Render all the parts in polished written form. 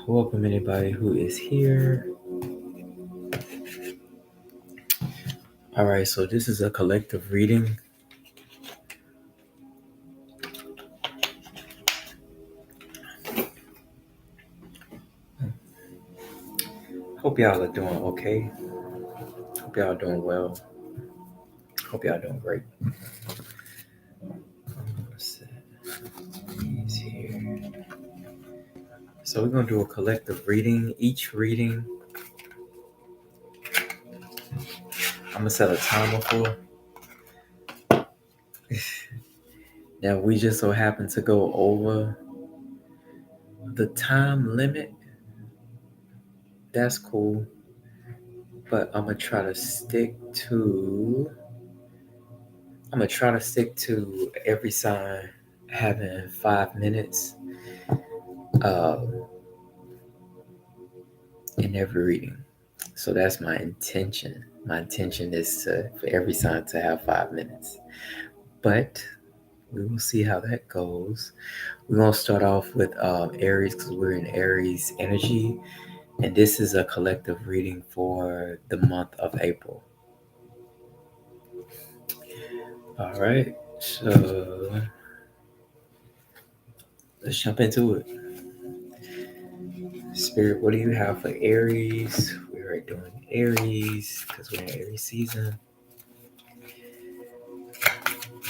Welcome anybody who is here. All right, so this is a collective reading. Hope y'all are doing okay. Hope y'all are doing well. Hope y'all are doing great. He's here. So we're gonna do a collective reading. Each reading, I'm gonna set a timer for. Now we just so happen to go over the time limit. That's cool. But I'm gonna try to stick to every sign having 5 minutes in every reading. So that's my intention. My intention is for every sign to have 5 minutes. But we will see how that goes. We're going to start off with Aries because we're in Aries energy. And this is a collective reading for the month of April. All right. So let's jump into it. Spirit, what do you have for Aries? We are doing Aries because we're in Aries season.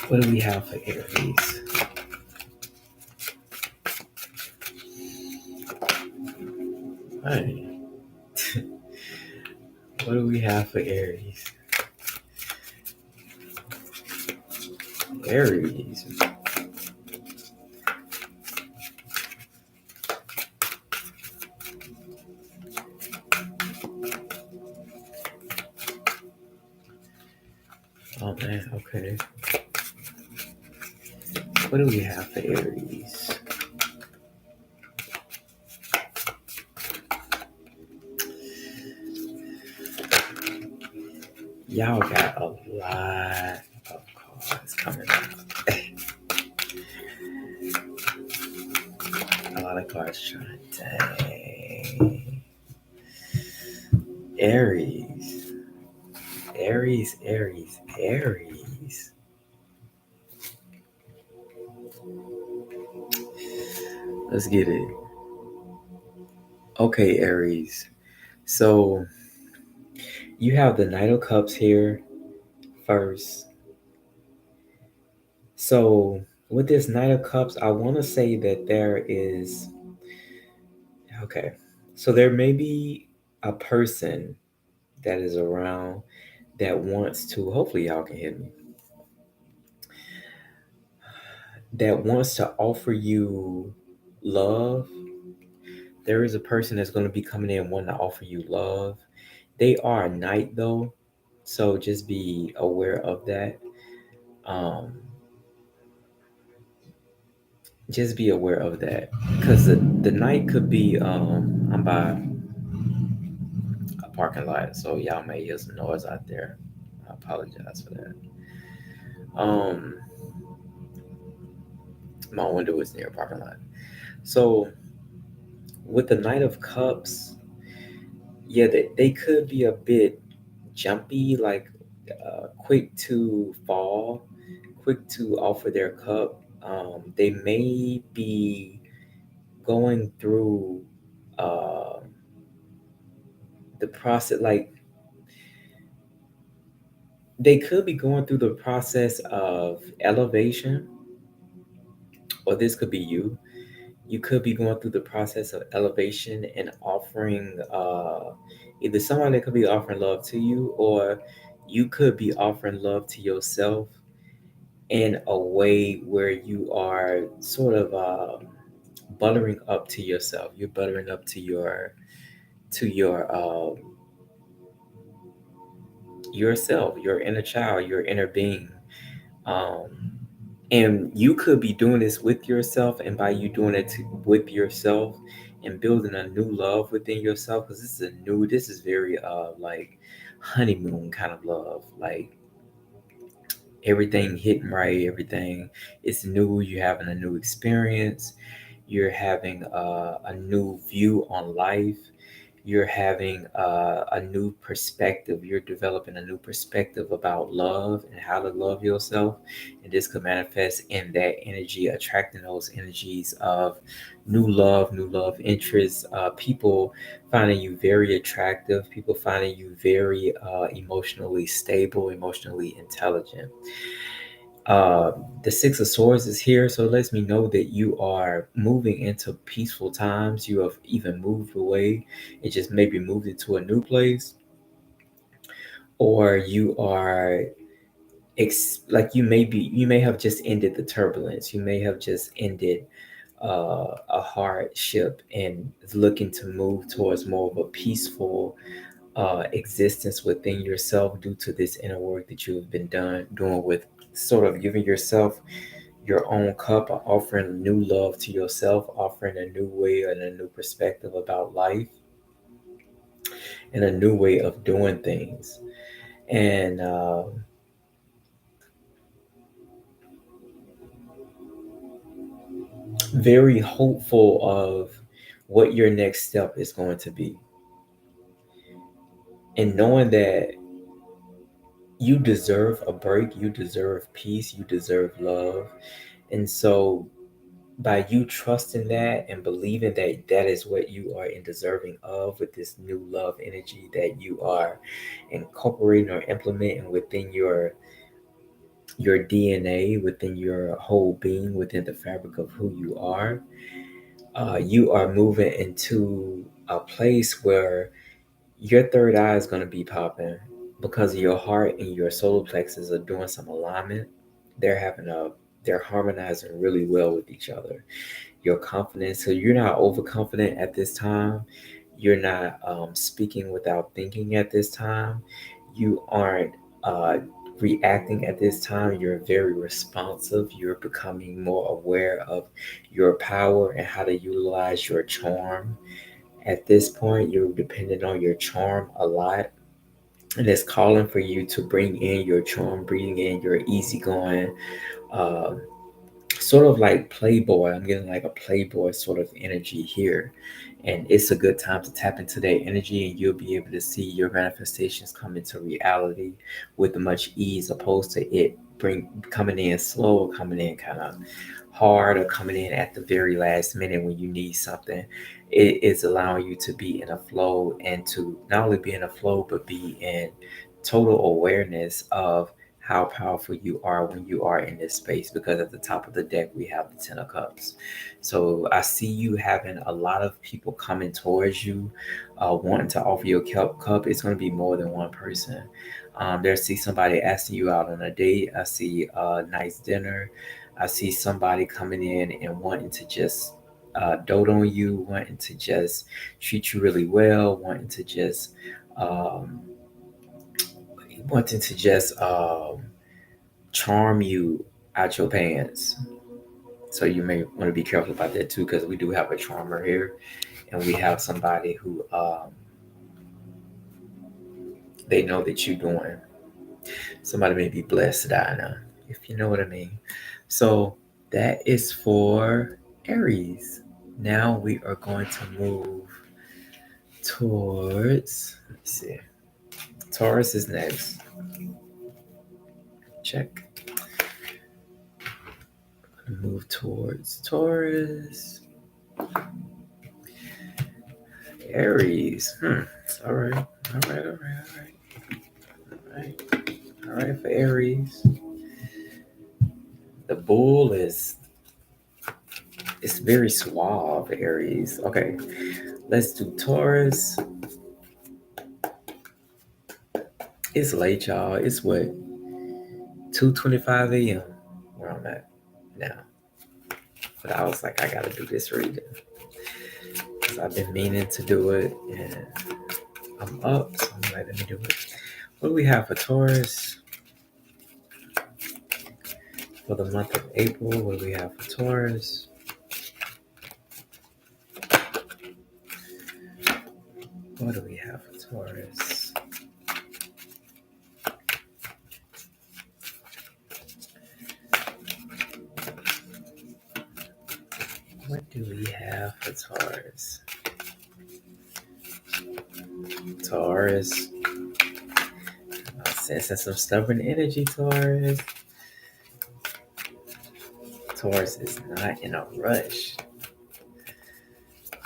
What do we have for Aries? All right. What do we have for Aries? Aries. Oh man, okay. What do we have for Aries? Y'all got a lot of cards coming out. A lot of cards trying. Dang. Aries. Aries, Aries, Aries. Let's get it. Okay, Aries. So you have the Knight of Cups here first. So with this Knight of Cups, I want to say that there is, okay, so there may be a person that is around that wants to, hopefully y'all can hear me, that wants to offer you love. There is a person that's going to be coming in wanting to offer you love. They are a knight though, so just be aware of that. Um, just be aware of that because the knight could be I'm by a parking lot, so y'all may hear some noise out there. I apologize for that. Um, my window is near a parking lot. So with the Knight of Cups, yeah, they could be a bit jumpy, like quick to fall, quick to offer their cup. They may be going through uh, the process, like they could be going through the process of elevation, or this could be you. You could be going through the process of elevation and offering either someone that could be offering love to you, or you could be offering love to yourself in a way where you are sort of buttering up to yourself. You're buttering up to your yourself, your inner child, your inner being. Um, And you could be doing this with yourself, and by you doing it with yourself and building a new love within yourself, because this is very like honeymoon kind of love, like everything hitting right, everything is new, you're having a new experience, you're having a new view on life, you're having a new perspective, you're developing a new perspective about love and how to love yourself. And this could manifest in that energy, attracting those energies of new love interests, people finding you very attractive, people finding you very emotionally stable, emotionally intelligent. The Six of Swords is here, so it lets me know that you are moving into peaceful times. You have even moved away and just maybe moved into a new place, or you are like you may have just ended the turbulence. You may have just ended a hardship and looking to move towards more of a peaceful existence within yourself due to this inner work that you have been doing with sort of giving yourself your own cup, offering new love to yourself, offering a new way and a new perspective about life and a new way of doing things. And very hopeful of what your next step is going to be. And knowing that you deserve a break, you deserve peace, you deserve love. And so by you trusting that and believing that that is what you are in deserving of with this new love energy that you are incorporating or implementing within your DNA, within your whole being, within the fabric of who you are moving into a place where your third eye is going to be popping because your heart and your solar plexus are doing some alignment. They're having a they're harmonizing really well with each other. Your confidence. So you're not overconfident at this time. You're not speaking without thinking at this time. You aren't uh, reacting at this time. You're very responsive. You're becoming more aware of your power and how to utilize your charm. At this point, you're dependent on your charm a lot. And it's calling for you to bring in your charm, bring in your easygoing, uh, sort of like playboy. I'm getting like a playboy sort of energy here, and it's a good time to tap into that energy, and you'll be able to see your manifestations come into reality with much ease, opposed to it bring coming in slow or coming in kind of hard or coming in at the very last minute when you need something. It is allowing you to be in a flow, and to not only be in a flow but be in total awareness of how powerful you are when you are in this space, because at the top of the deck we have the Ten of Cups. So I see you having a lot of people coming towards you, wanting to offer you a cup. It's going to be more than one person. There, see somebody asking you out on a date. I see a nice dinner. I see somebody coming in and wanting to just dote on you, wanting to just treat you really well, um, wanting to just charm you out your pants. So you may want to be careful about that too, because we do have a charmer here, and we have somebody who they know that you're doing. Somebody may be blessed, Dinah, if you know what I mean. So that is for Aries. Now we are going to move towards. Let's see. Taurus is next. Check. Move towards Taurus. Aries. All right. All right. All right. All right. All right. All right. For Aries, the bull is it's very suave. Aries. Okay. Let's do Taurus. It's late, y'all. It's what 2:25 a.m. where I'm at now. But I was like, I gotta do this reading. So I've been meaning to do it, and I'm up. So I'm like, let me do it. What do we have for Taurus? For the month of April, what do we have for Taurus? What do we have for Taurus? What do we have for Taurus? Taurus. Sensing some stubborn energy, Taurus. Taurus is not in a rush.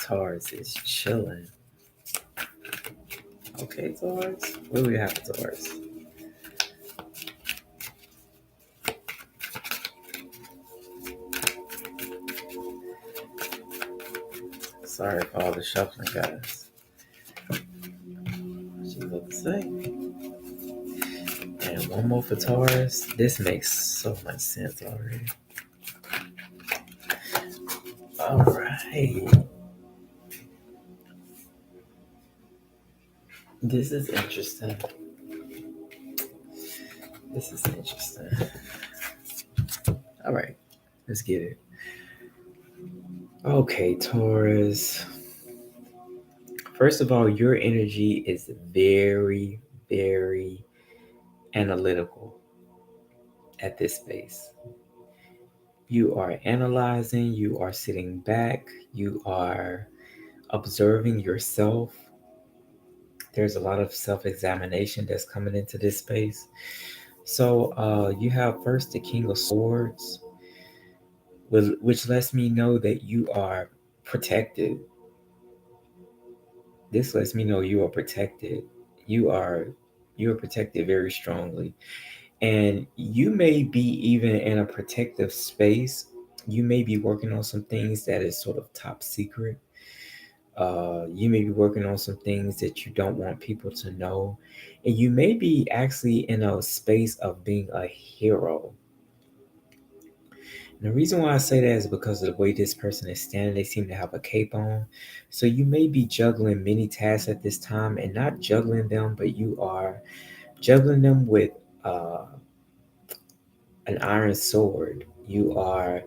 Taurus is chilling. Okay, Taurus. What do we have for Taurus? Sorry for all the shuffling, guys. She looked the same. And one more for Taurus. This makes so much sense already. All right. This is interesting. This is interesting. All right. Let's get it. Okay, Taurus. First of all, your energy is very, very analytical at this space. You are analyzing, you are sitting back, you are observing yourself. There's a lot of self-examination that's coming into this space. So you have first the King of Swords, which lets me know that you are protected. This lets me know you are protected. You are protected very strongly. And you may be even in a protective space. You may be working on some things that is sort of top secret. You may be working on some things that you don't want people to know. And you may be actually in a space of being a hero. And the reason why I say that is because of the way this person is standing. They seem to have a cape on. So you may be juggling many tasks at this time, and not juggling them, but you are juggling them with an iron sword. You are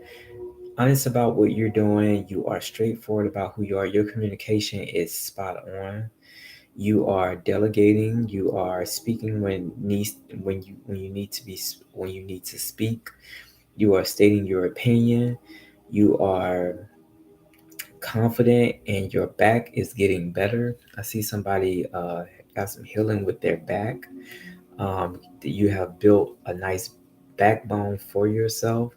honest about what you're doing. You are straightforward about who you are. Your communication is spot on. You are delegating. You are speaking when you need to be when you need to speak. You are stating your opinion. You are confident, and your back is getting better. I see somebody got some healing with their back. That you have built a nice backbone for yourself,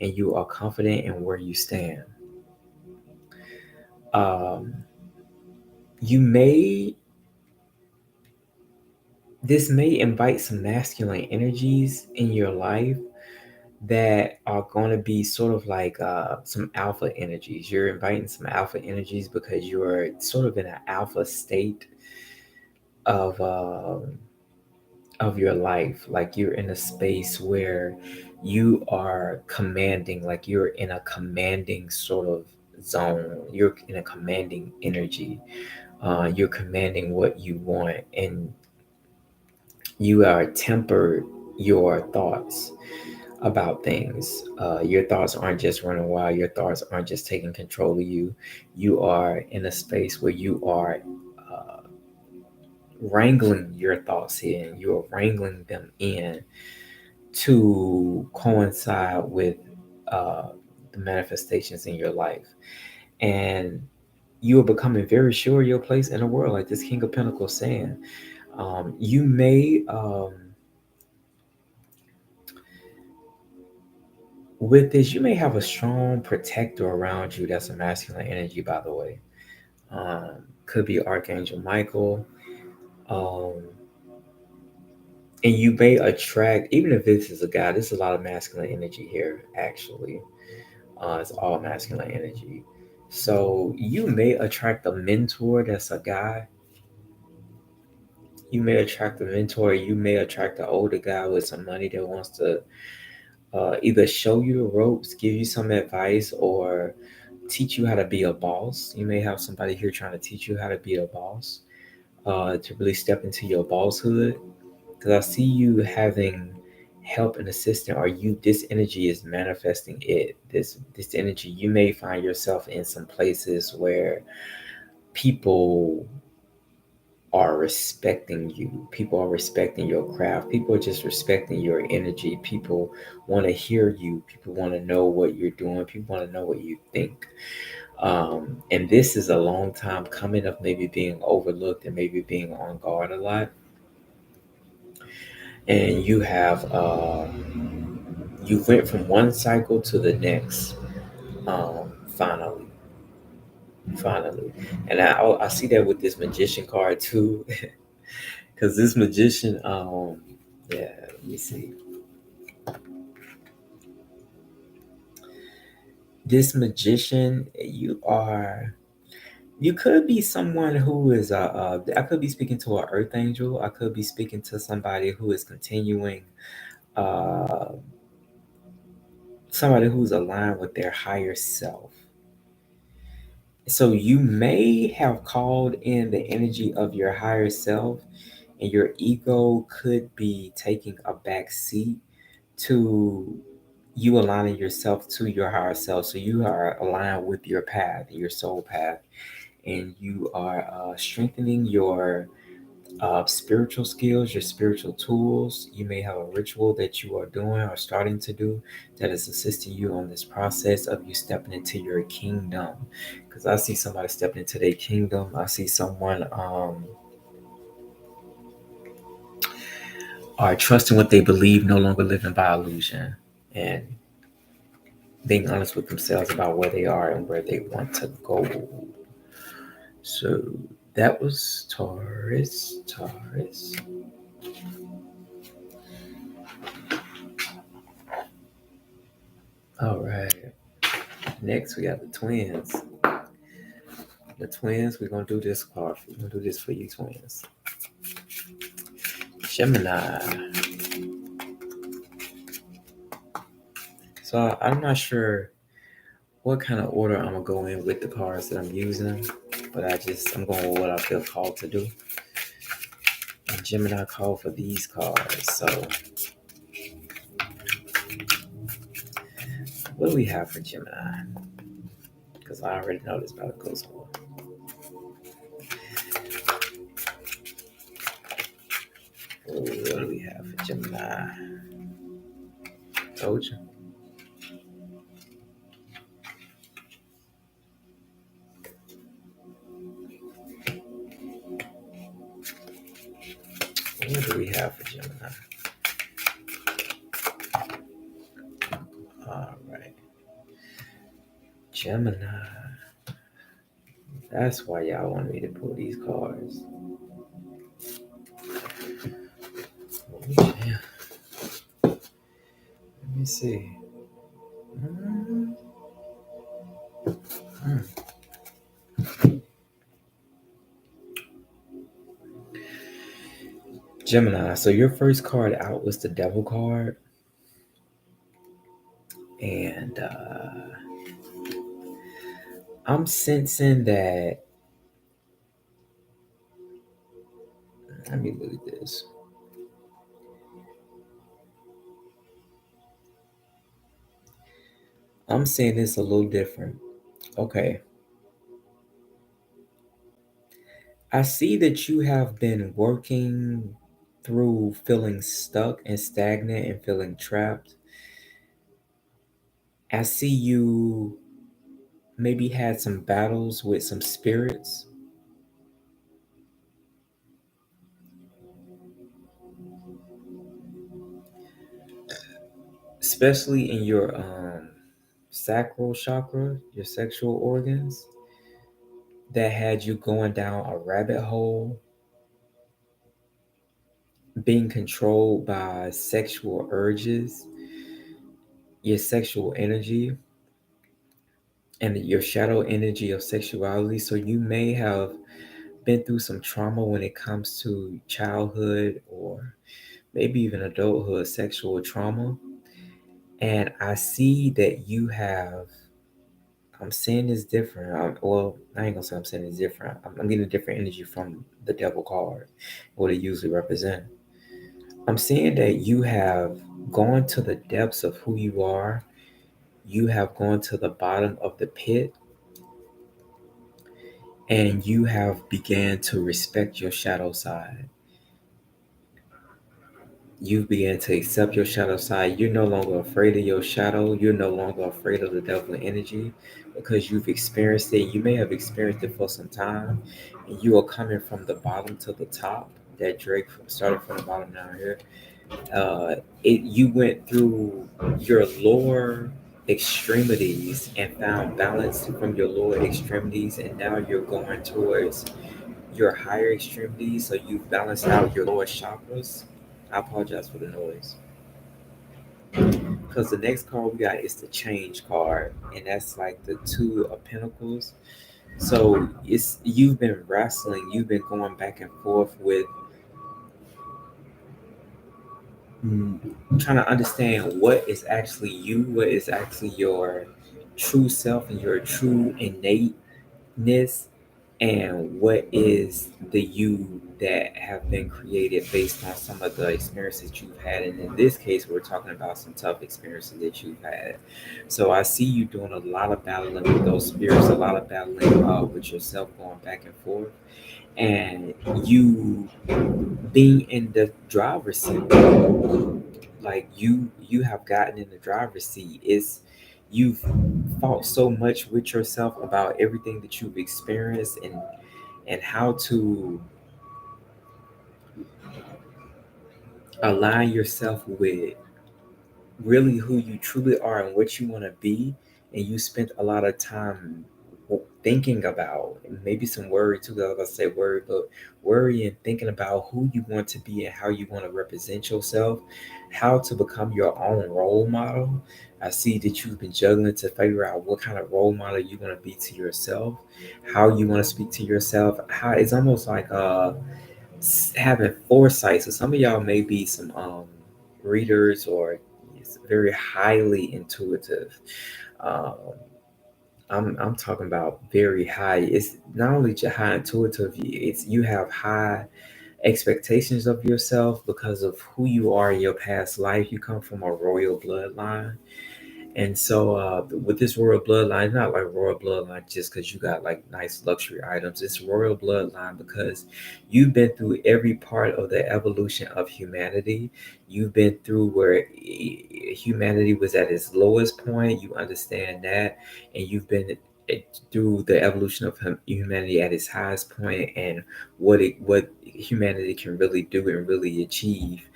and you are confident in where you stand. Um, you may This may invite some masculine energies in your life that are going to be sort of like some alpha energies. You're inviting some alpha energies because you're sort of in an alpha state of your life. Like you're in a space where you are commanding, like you're in a commanding sort of zone. You're in a commanding energy. You're commanding what you want, and you are tempered your thoughts about things. Your thoughts aren't just running wild. Your thoughts aren't just taking control of you. You are in a space where you are wrangling your thoughts in. You are wrangling them in to coincide with uh, the manifestations in your life. And you are becoming very sure of your place in the world, like this King of Pentacles saying. You may with this, you may have a strong protector around you. That's a masculine energy, by the way. Um, could be Archangel Michael. Um, and you may attract, even if this is a guy, this is a lot of masculine energy here, actually. It's all masculine energy. So you may attract a mentor that's a guy. You may attract a mentor. You may attract an older guy with some money that wants to either show you the ropes, give you some advice, or teach you how to be a boss. You may have somebody here trying to teach you how to be a boss, to really step into your bosshood. Because I see you having help and assistance, or you, this energy is manifesting it. This energy, you may find yourself in some places where people are respecting you. People are respecting your craft. People are just respecting your energy. People want to hear you. People want to know what you're doing. People want to know what you think. And this is a long time coming of maybe being overlooked and maybe being on guard a lot. And you went from one cycle to the next. Finally, finally, and I see that with this magician card too, because this magician, yeah, let me see. This magician, you could be someone who is I could be speaking to an earth angel. I could be speaking to somebody who is continuing, uh, somebody who's aligned with their higher self. So you may have called in the energy of your higher self, and your ego could be taking a back seat to you aligning yourself to your higher self. So you are aligned with your path, your soul path, and you are strengthening your spiritual skills, your spiritual tools. You may have a ritual that you are doing or starting to do that is assisting you on this process of you stepping into your kingdom. Because I see somebody stepping into their kingdom. I see someone are trusting what they believe, no longer living by illusion, and being honest with themselves about where they are and where they want to go. So that was Taurus. Taurus. All right. Next, we got the twins. The twins, we're going to do this card. We're going to do this for you, twins. Gemini. So I'm not sure what kind of order I'm going to go in with the cards that I'm using, but I'm going with what I feel called to do. And Gemini called for these cards. So what do we have for Gemini? Because I already know this about to go somewhere. What do we have for Gemini? Told you. What do we have for Gemini? All right. Gemini. That's why y'all want me to pull these cards. Oh, yeah. Let me see. Gemini. So your first card out was the Devil card, and I'm sensing that. Let me look at this. I'm seeing this a little different. Okay. I see that you have been working through feeling stuck and stagnant and feeling trapped. I see you maybe had some battles with some spirits, especially in your sacral chakra, your sexual organs, that had you going down a rabbit hole, being controlled by sexual urges, your sexual energy, and your shadow energy of sexuality. So you may have been through some trauma when it comes to childhood or maybe even adulthood sexual trauma. And I see that you have, I'm saying this different. Well, I ain't gonna say I'm saying it's different. I'm getting a different energy from the devil card, what it usually represents. I'm seeing that you have gone to the depths of who you are. You have gone to the bottom of the pit, and you have began to respect your shadow side. You begin to accept your shadow side. You're no longer afraid of your shadow. You're no longer afraid of the devil energy because you've experienced it. You may have experienced it for some time, and you are coming from the bottom to the top. That Drake started from the bottom down here. You went through your lower extremities and found balance from your lower extremities, and now you're going towards your higher extremities. So you've balanced out your lower chakras. I apologize for the noise. Because the next card we got is the change card, and that's like the two of pentacles. So it's you've been wrestling, you've been going back and forth with mm, trying to understand what is actually you, what is actually your true self and your true innateness, and what is the you that have been created based on some of the experiences you've had. And in this case, we're talking about some tough experiences that you've had. So I see you doing a lot of battling with those spirits, a lot of battling with yourself, going back and forth, and you being in the driver's seat. Like you have gotten in the driver's seat. It's you've fought so much with yourself about everything that you've experienced, and how to align yourself with really who you truly are and what you want to be. And you spent a lot of time thinking about, and maybe some worry too. I was gonna say worry, but worry and thinking about who you want to be and how you want to represent yourself, how to become your own role model. I see that you've been juggling to figure out what kind of role model you want to be to yourself, how you want to speak to yourself. How it's almost like having foresight. So some of y'all may be some readers, or it's very highly intuitive. Um, I'm talking about very high. It's not only just high intuitive. It's you have high expectations of yourself because of who you are in your past life. You come from a royal bloodline, and so with this royal bloodline, it's not like royal bloodline just because you got like nice luxury items. It's royal bloodline because you've been through every part of the evolution of humanity. You've been through where humanity was at its lowest point. You understand that, and you've been through the evolution of humanity at its highest point, and what humanity can really do and really achieve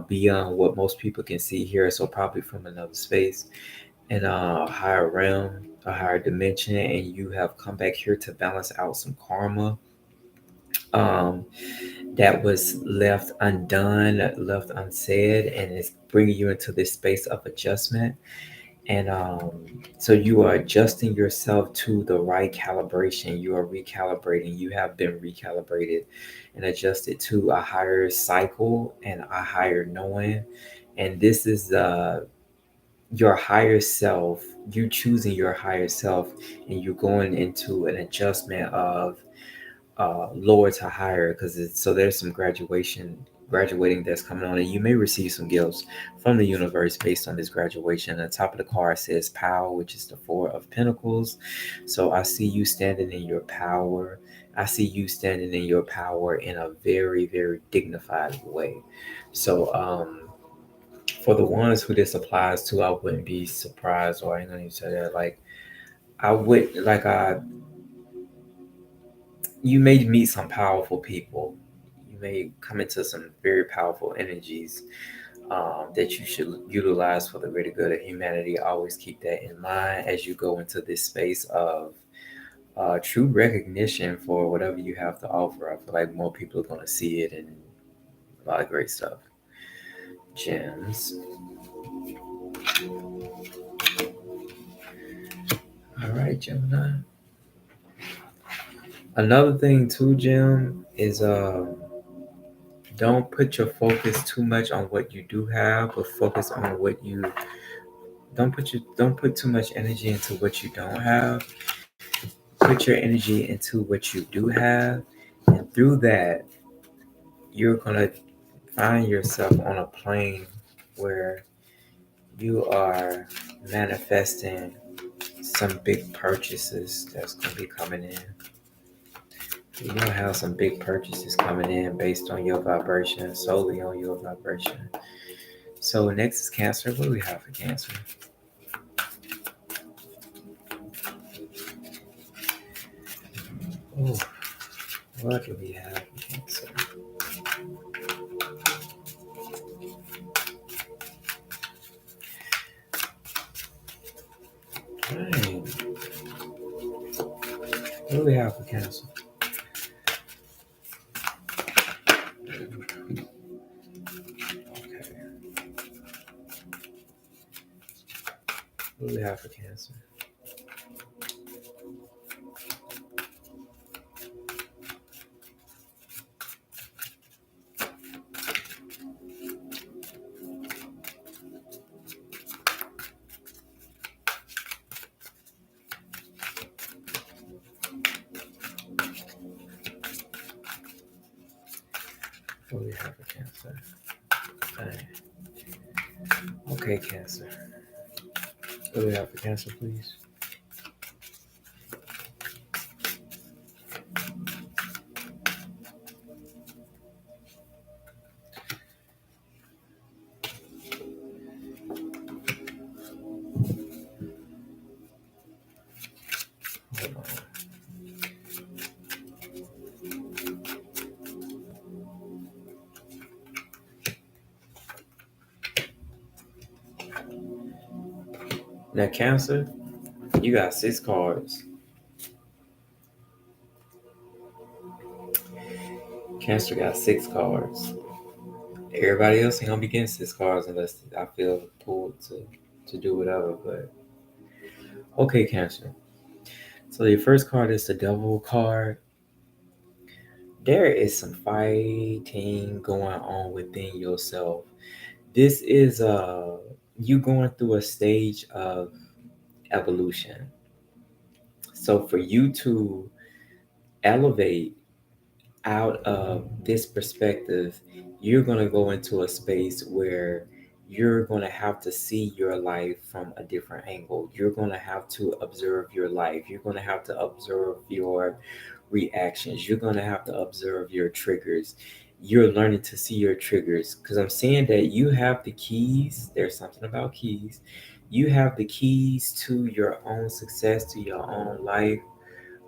beyond what most people can see here. So probably from another space and a higher realm, a higher dimension, and you have come back here to balance out some karma um, that was left undone, left unsaid, and it's bringing you into this space of adjustment. And so you are adjusting yourself to the right calibration. You are recalibrating. You have been recalibrated and adjusted to a higher cycle and a higher knowing. And this is your higher self. You choosing your higher self, and you're going into an adjustment of lower to higher, because it's so there's some graduating that's coming on, and you may receive some gifts from the universe based on this graduation. The top of the card says power, which is the four of pentacles. So I see you standing in your power. I see you standing in your power in a very, very dignified way. So for the ones who this applies to, I wouldn't be surprised, or I ain't gonna even say that, like I would like you may meet some powerful people. You may come into some very powerful energies that you should utilize for the greater good of humanity. Always keep that in mind as you go into this space of true recognition for whatever you have to offer. I feel like more people are going to see it, and a lot of great stuff. Gems. All right, Gemini. Another thing too, Jim, is don't put your focus too much on what you do have, but focus on what you don't put too much energy into what you don't have. Put your energy into what you do have, and through that, you're gonna find yourself on a plane where you are manifesting some big purchases that's going to be coming in. You're going to have some big purchases coming in based on your vibration, solely on your vibration. So next is Cancer. What do we have for Cancer? Oh, what do we have for Cancer? Dang. What do we have for Cancer? Okay. What do we have for Cancer? What do we have for Cancer? Dang. Okay, Cancer. What do we have for Cancer, please? Hold on. Now, Cancer, you got 6 cards. Cancer got 6 cards. Everybody else ain't gonna be getting 6 cards unless I feel pulled to do whatever. But okay, Cancer. So your first card is the Devil card. There is some fighting going on within yourself. This is you going through a stage of evolution. So for you to elevate out of this perspective, you're going to go into a space where you're going to have to see your life from a different angle. You're going to have to observe your life. You're going to have to observe your reactions. You're going to have to observe your triggers. You're learning to see your triggers because I'm saying that you have the keys. There's something about keys. You have the keys to your own success, to your own life.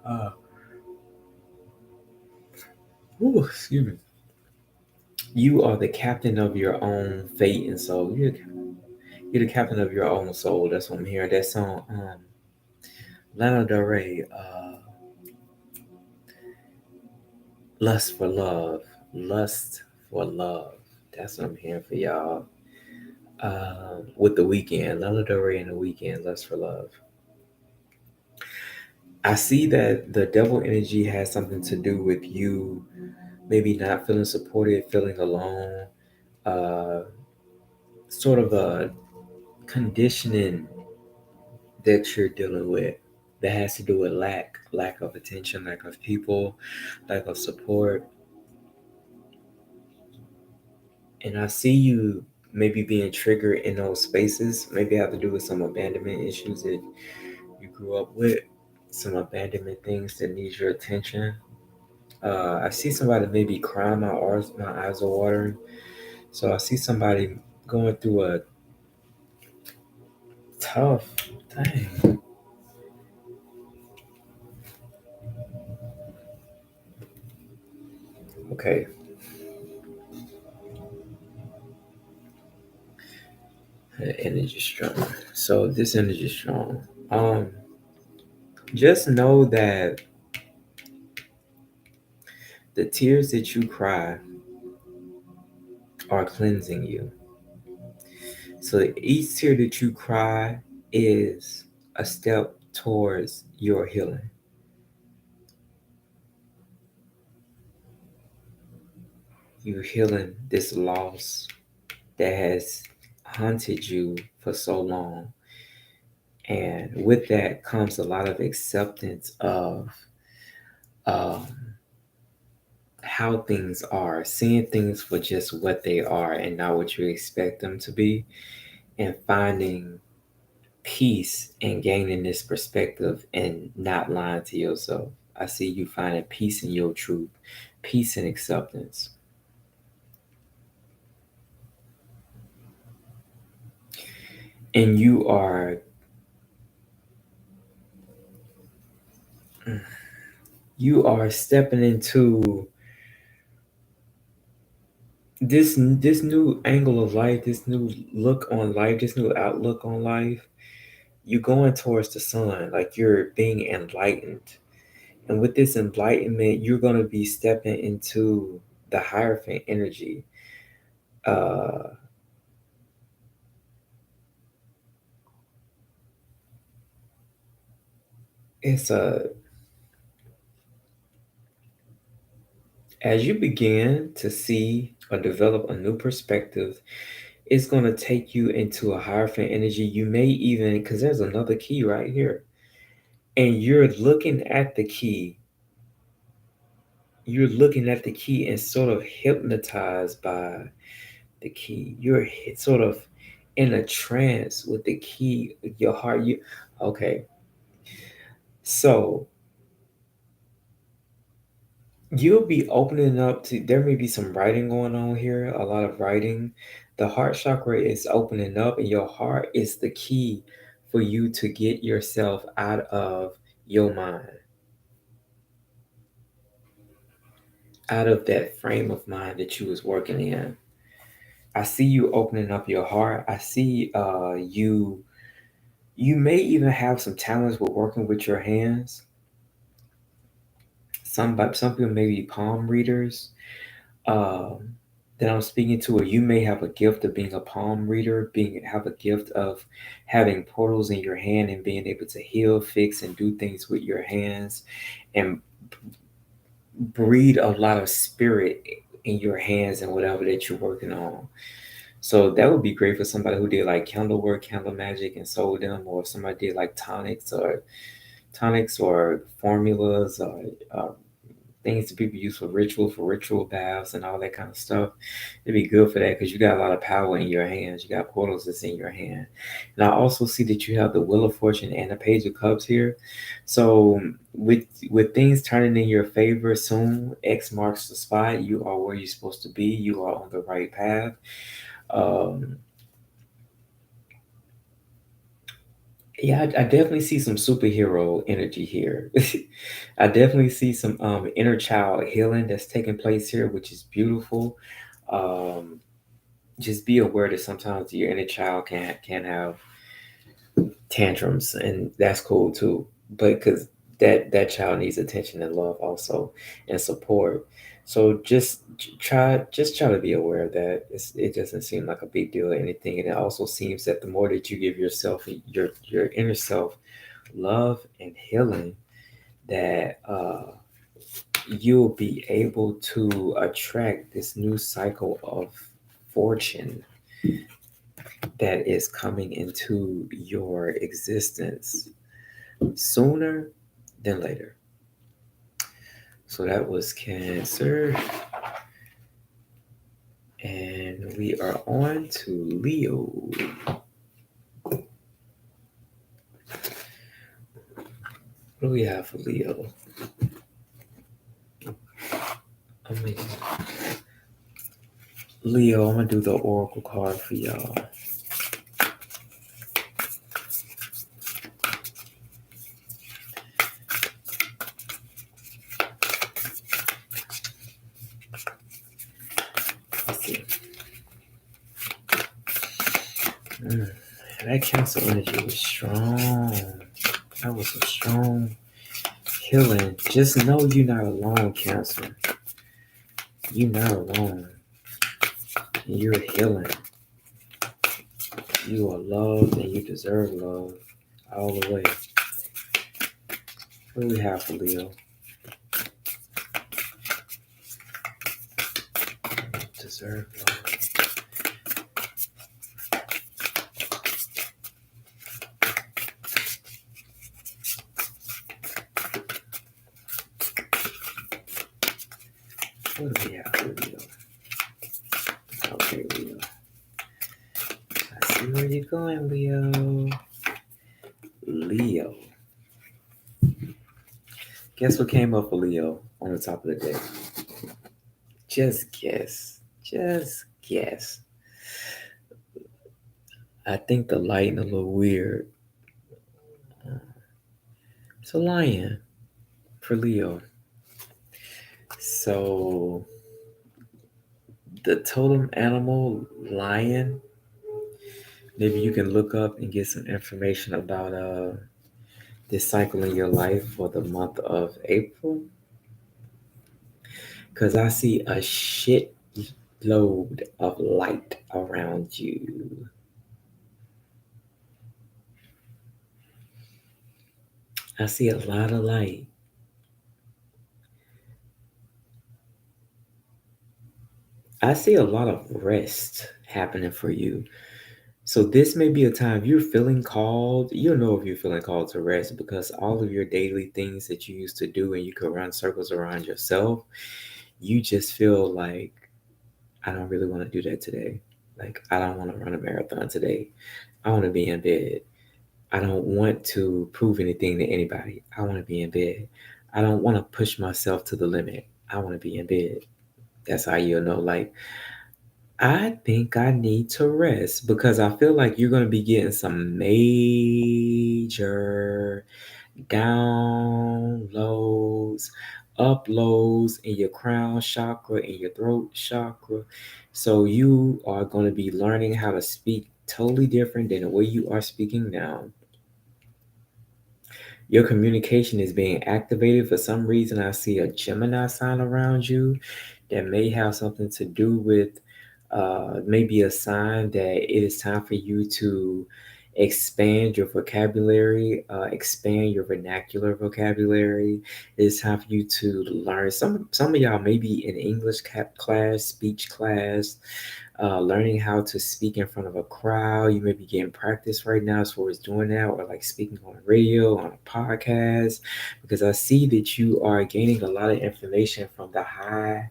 Uh, Excuse me. You are the captain of your own fate and soul. You're the captain of your own soul. That's what I'm hearing. That song, Lana Del Rey, Lust for Love. Lust for Love. That's what I'm hearing for y'all. With the weekend, Lana Del Rey and the weekend, Lust for Love. I see that the devil energy has something to do with you maybe not feeling supported, feeling alone, uh, sort of a conditioning that you're dealing with that has to do with lack of attention, lack of people, lack of support. And I see you maybe being triggered in those spaces. Maybe have to do with some abandonment issues that you grew up with, some abandonment things that need your attention. I see somebody maybe crying. My eyes are watering. So I see somebody going through a tough thing. Okay, the energy strong. So this energy is strong. Just know that the tears that you cry are cleansing you. So each tear that you cry is a step towards your healing. You healing this loss that has haunted you for so long. And with that comes a lot of acceptance of um, how things are, seeing things for just what they are and not what you expect them to be, and finding peace and gaining this perspective and not lying to yourself. I see you finding peace in your truth, peace and acceptance. And you are stepping into this new angle of life, this new look on life, this new outlook on life. You're going towards the sun, like you're being enlightened. And with this enlightenment, you're going to be stepping into the Hierophant energy. Uh, it's a As you begin to see or develop a new perspective, it's going to take you into a Hierophant energy. You may even, because there's another key right here, and you're looking at the key and sort of hypnotized by the key. You're sort of in a trance with the key. Your heart. Okay? So you'll be opening up to. There may be some writing going on here. A lot of writing. The heart chakra is opening up, and your heart is the key for you to get yourself out of your mind, out of that frame of mind that you was working in. I see you opening up your heart. I see you may even have some talents with working with your hands. Some people may be palm readers um, that I'm speaking to, or you may have a gift of being a palm reader, have a gift of having portals in your hand and being able to heal, fix, and do things with your hands, and breed a lot of spirit in your hands and whatever that you're working on. So that would be great for somebody who did like candle work, candle magic, and sold them, or if somebody did like tonics or formulas or things that people use for ritual baths and all that kind of stuff. It'd be good for that because you got a lot of power in your hands. You got portals that's in your hand. And I also see that you have the Wheel of Fortune and the Page of Cups here. So with things turning in your favor soon, X marks the spot. You are where you're supposed to be. You are on the right path. Um, Yeah, I definitely see some superhero energy here. I definitely see some inner child healing that's taking place here, which is beautiful. Um, just be aware that sometimes your inner child can have tantrums, and that's cool too. But because that child needs attention and love also, and support. So just try to be aware of that. It doesn't seem like a big deal or anything, and it also seems that the more that you give yourself, your inner self, love and healing, that you'll be able to attract this new cycle of fortune that is coming into your existence sooner than later. So that was Cancer. And we are on to Leo. What do we have for Leo? I Leo, I'm gonna do the oracle card for y'all. Let's see. That Cancer energy was strong. That was a strong healing. Just know you're not alone, Cancer. You're not alone. You're healing. You are loved and you deserve love all the way. What do we have for Leo? Deserve love. What do we have for Leo? Okay, Leo. I see where you're going, Leo. Leo. Guess what came up for Leo on the top of the deck? Just guess. Just guess. I think the lighting a little weird. It's a lion for Leo. So the totem animal lion. Maybe you can look up and get some information about this cycle in your life for the month of April. Because I see a shit load of light around you. I see a lot of light. I see a lot of rest happening for you. So this may be a time you're feeling called. You'll know if you're feeling called to rest because all of your daily things that you used to do and you could run circles around yourself, you just feel like I don't really want to do that today. Like I don't want to run a marathon today. I want to be in bed. I don't want to prove anything to anybody. I want to be in bed. I don't want to push myself to the limit. I want to be in bed. That's how you'll know, like, I think I need to rest because I feel like you're going to be getting some major downloads, uploads in your crown chakra, in your throat chakra. So you are going to be learning how to speak totally different than the way you are speaking now. Your communication is being activated. For some reason, I see a Gemini sign around you that may have something to do with maybe a sign that it is time for you to expand your vocabulary, expand your vernacular vocabulary. It's time for you to learn. Some of y'all may be in English class, speech class, learning how to speak in front of a crowd. You may be getting practice right now as far as doing that, or like speaking on radio, on a podcast, because I see that you are gaining a lot of information from the high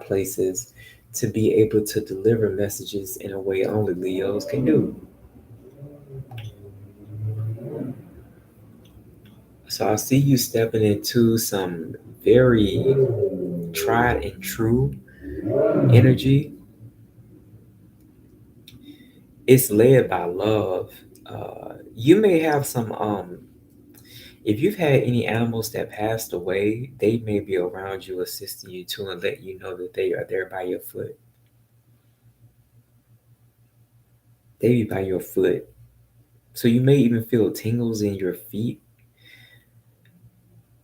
places to be able to deliver messages in a way only Leos can do. So I see you stepping into some very tried and true energy. It's led by love. You may have some if you've had any animals that passed away, they may be around you assisting you too and let you know that they are there by your foot. They be by your foot. So you may even feel tingles in your feet.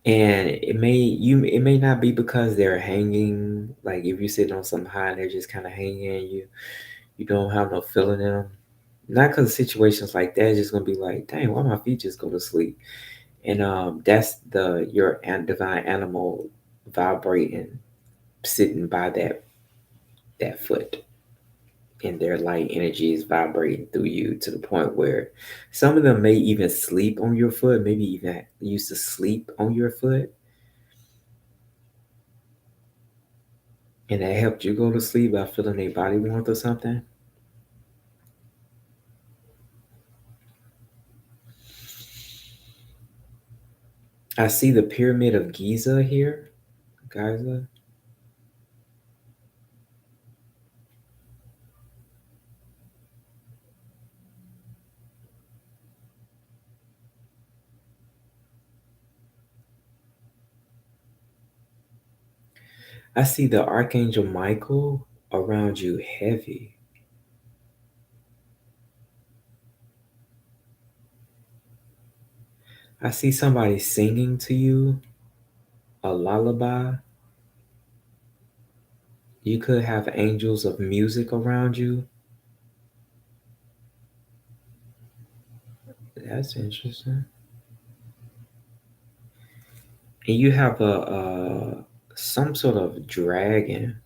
And it may not be because they're hanging, like if you're sitting on some high and they're just kind of hanging and you don't have no feeling in them. Not because of situations like that, it's just gonna be like, dang, why my feet just go to sleep? And that's your divine animal vibrating, sitting by that foot, and their light energy is vibrating through you to the point where some of them may even sleep on your foot, maybe even used to sleep on your foot, and that helped you go to sleep by feeling their body warmth or something. I see the pyramid of Giza here. Giza. I see the Archangel Michael around you heavy. I see somebody singing to you a lullaby. You could have angels of music around you. That's interesting. And you have a some sort of dragon.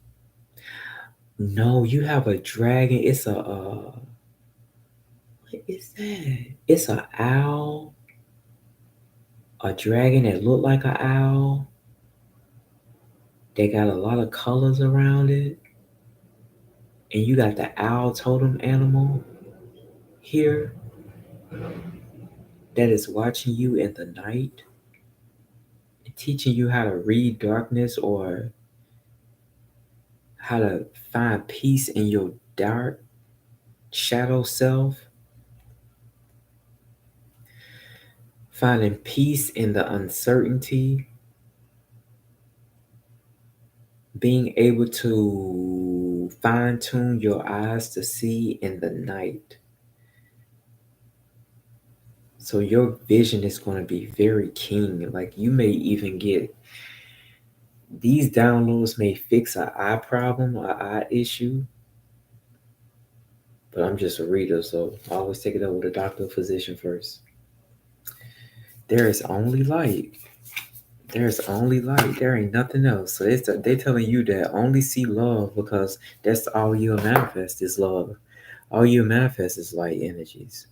No, you have a dragon. It's what is that? It's a owl. A dragon that looked like an owl. They got a lot of colors around it. And you got the owl totem animal here that is watching you in the night, teaching you how to read darkness or how to find peace in your dark shadow self, finding peace in the uncertainty, being able to fine tune your eyes to see in the night. So your vision is going to be very keen. Like you may even get these downloads may fix an eye problem or eye issue, but I'm just a reader, so I always take it up with a doctor or physician first. There is only light. There's only light. There ain't nothing else. So they telling you that only see love because that's all you'll manifest is love. All you manifest is light energies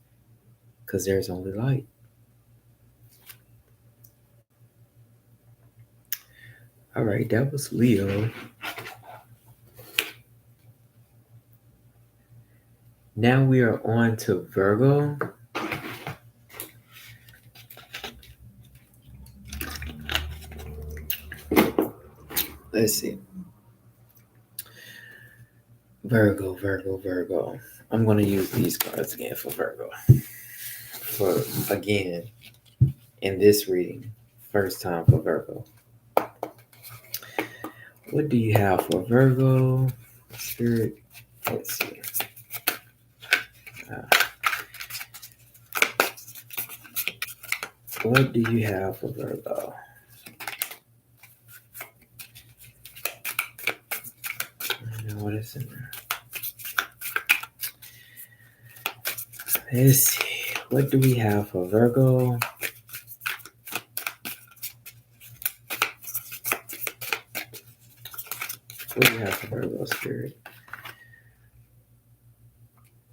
because there's only light. All right, that was Leo. Now we are on to Virgo. Let's see. Virgo, Virgo, Virgo. I'm going to use these cards again for Virgo. For again, in this reading, first time for Virgo. What do you have for Virgo? Spirit. Let's see. What do you have for Virgo? I know what is in there. Let's see. What do we have for Virgo? What do you have for Virgo, Spirit?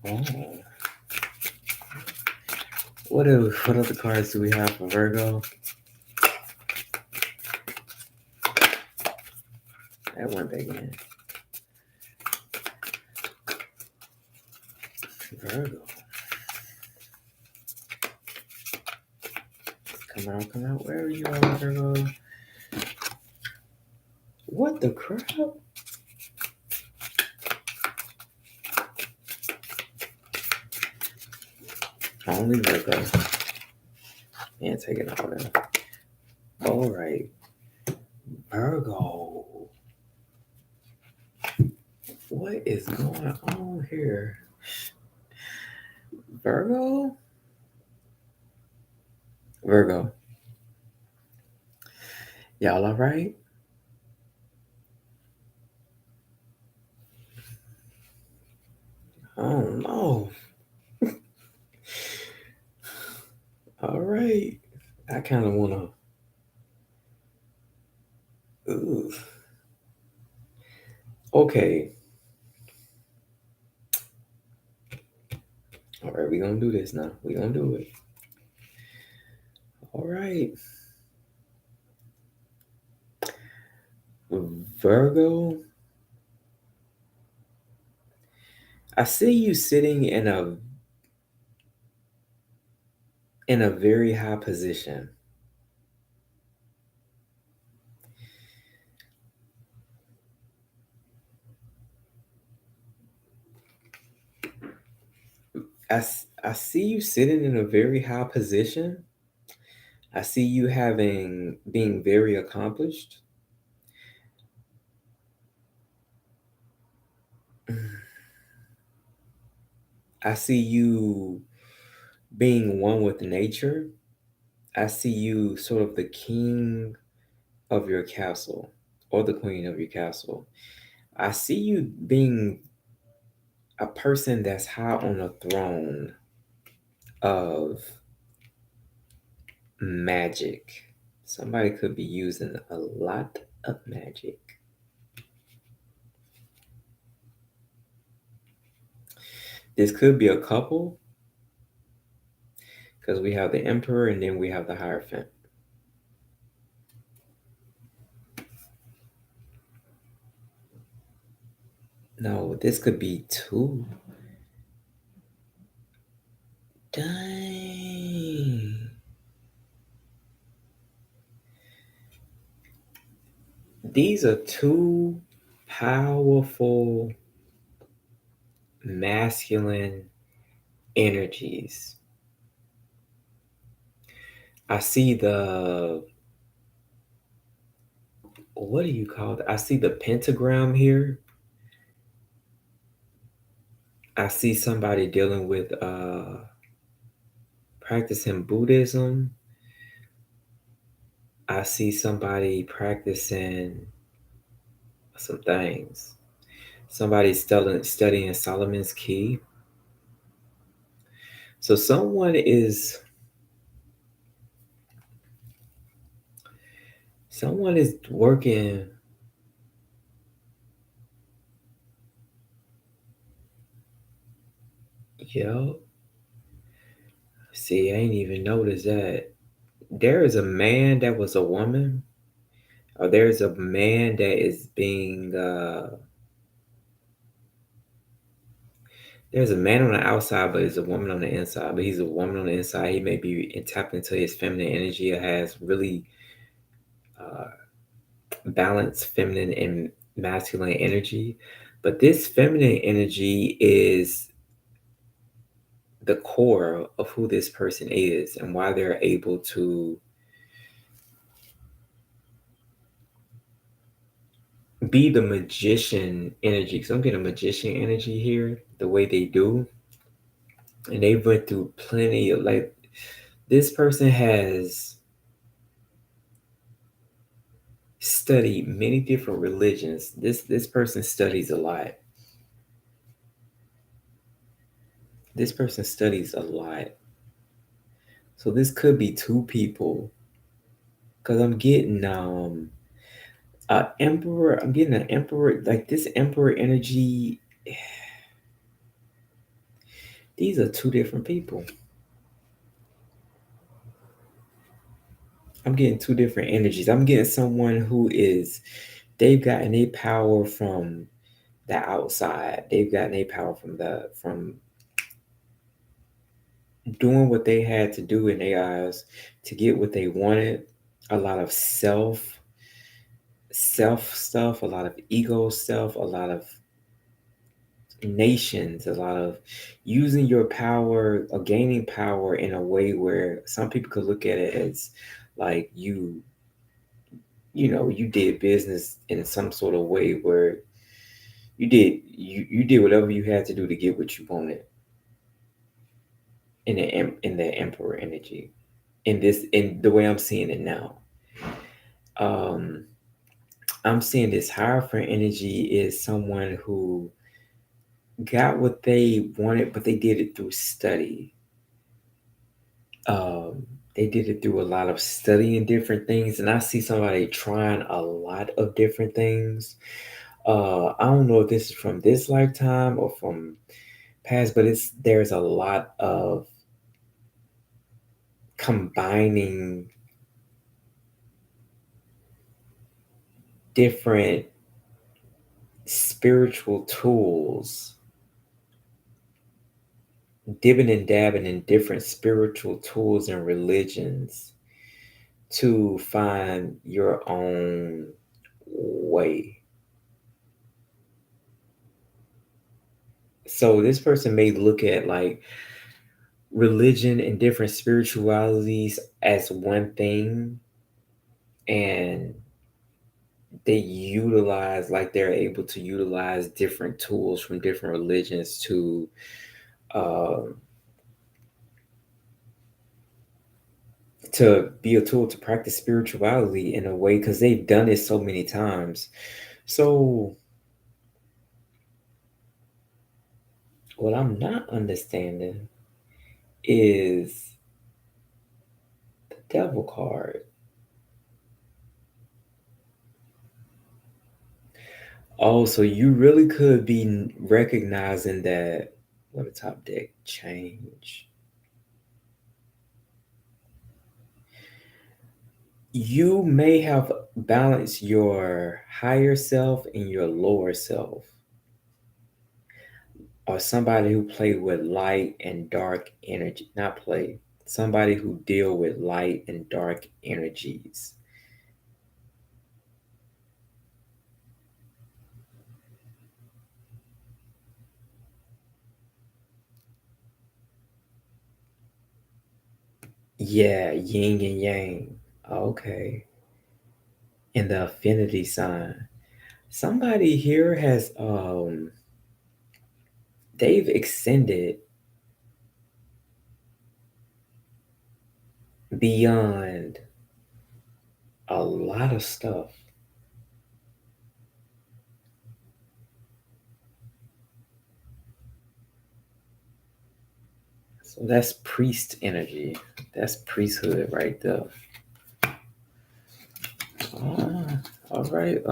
Oh. What other cards do we have for Virgo? That went back in. Virgo. Come out. Where are you at, Virgo? What the crap? Only Virgo. And take it all in. All right. Virgo. What is going on here? Virgo? Virgo. Y'all all right? Oh no. All right. I kind of want to. Okay. All right, we're going to do this now. We're going to do it. All right. Virgo, I see you sitting in a very high position. I see you sitting in a very high position. I see you being very accomplished. I see you being one with nature. I see you sort of the king of your castle or the queen of your castle. I see you being a person that's high on a throne of magic. Somebody could be using a lot of magic. This could be a couple because we have the emperor and then we have the hierophant. No, this could be two. Dang. These are two powerful masculine energies. I see the, what do you call it? I see the pentagram here. I see somebody dealing with practicing Buddhism. I see somebody practicing some things. Somebody studying Solomon's Key. So someone is working. Yo, see, I ain't even noticed that. There is a man that was a woman, or there's a man that is being there's a man on the outside, but there's a woman on the inside. But he's a woman on the inside. He may be tapped into his feminine energy, or has really uh, balanced feminine and masculine energy. But this feminine energy is the core of who this person is and why they're able to be the magician energy. So I'm getting a magician energy here, the way they do. And they went through plenty of, like, this person has studied many different religions. This person studies a lot. This person studies a lot. So this could be two people. Cause I'm getting emperor. I'm getting an emperor, like this emperor energy. These are two different people. I'm getting two different energies. I'm getting someone who is, they've gotten a power from the outside. They've gotten a power from doing what they had to do in their eyes to get what they wanted. A lot of self stuff, a lot of ego stuff, a lot of nations, a lot of using your power or gaining power in a way where some people could look at it as like you did business in some sort of way where you did whatever you had to do to get what you wanted in the emperor energy, in the way I'm seeing it now. um I'm seeing this hierophant energy is someone who got what they wanted, but they did it through study. They did it through a lot of studying different things, and I see somebody trying a lot of different things. I don't know if this is from this lifetime or from past, but there's a lot of combining different spiritual tools, dipping and dabbing in different spiritual tools and religions to find your own way. So this person may look at like religion and different spiritualities as one thing, and they're able to utilize different tools from different religions um, to be a tool to practice spirituality in a way because they've done it so many times. So what I'm not understanding is the devil card. Oh, so you really could be recognizing that. What a top deck change. You may have balanced your higher self and your lower self. or somebody who play with light and dark energy, not play, somebody who deal with light and dark energies. Yeah, yin and yang. Okay. And the affinity sign. Somebody here has they've extended beyond a lot of stuff. So that's priest energy. That's priesthood right there. Ah, all right.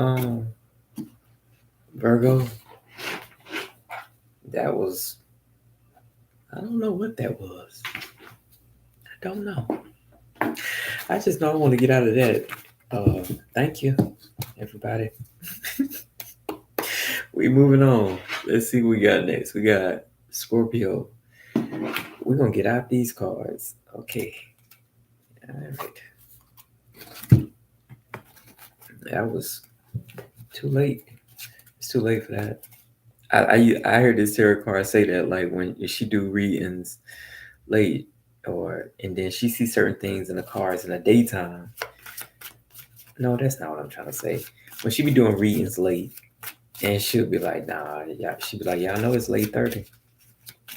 Virgo, that was, I don't know what that was. I don't know. I just know I want to get out of that. Thank you, everybody. We moving on. Let's see what we got next. We got Scorpio. We're gonna get out these cards. Okay. All right. That was too late. It's too late for that. I heard this tarot card say that like when she do readings late or and then she sees certain things in the cards in the daytime. No, that's not what I'm trying to say. When she be doing readings late and she'll be like, nah, yeah, she'll be like, yeah, I know it's late 30.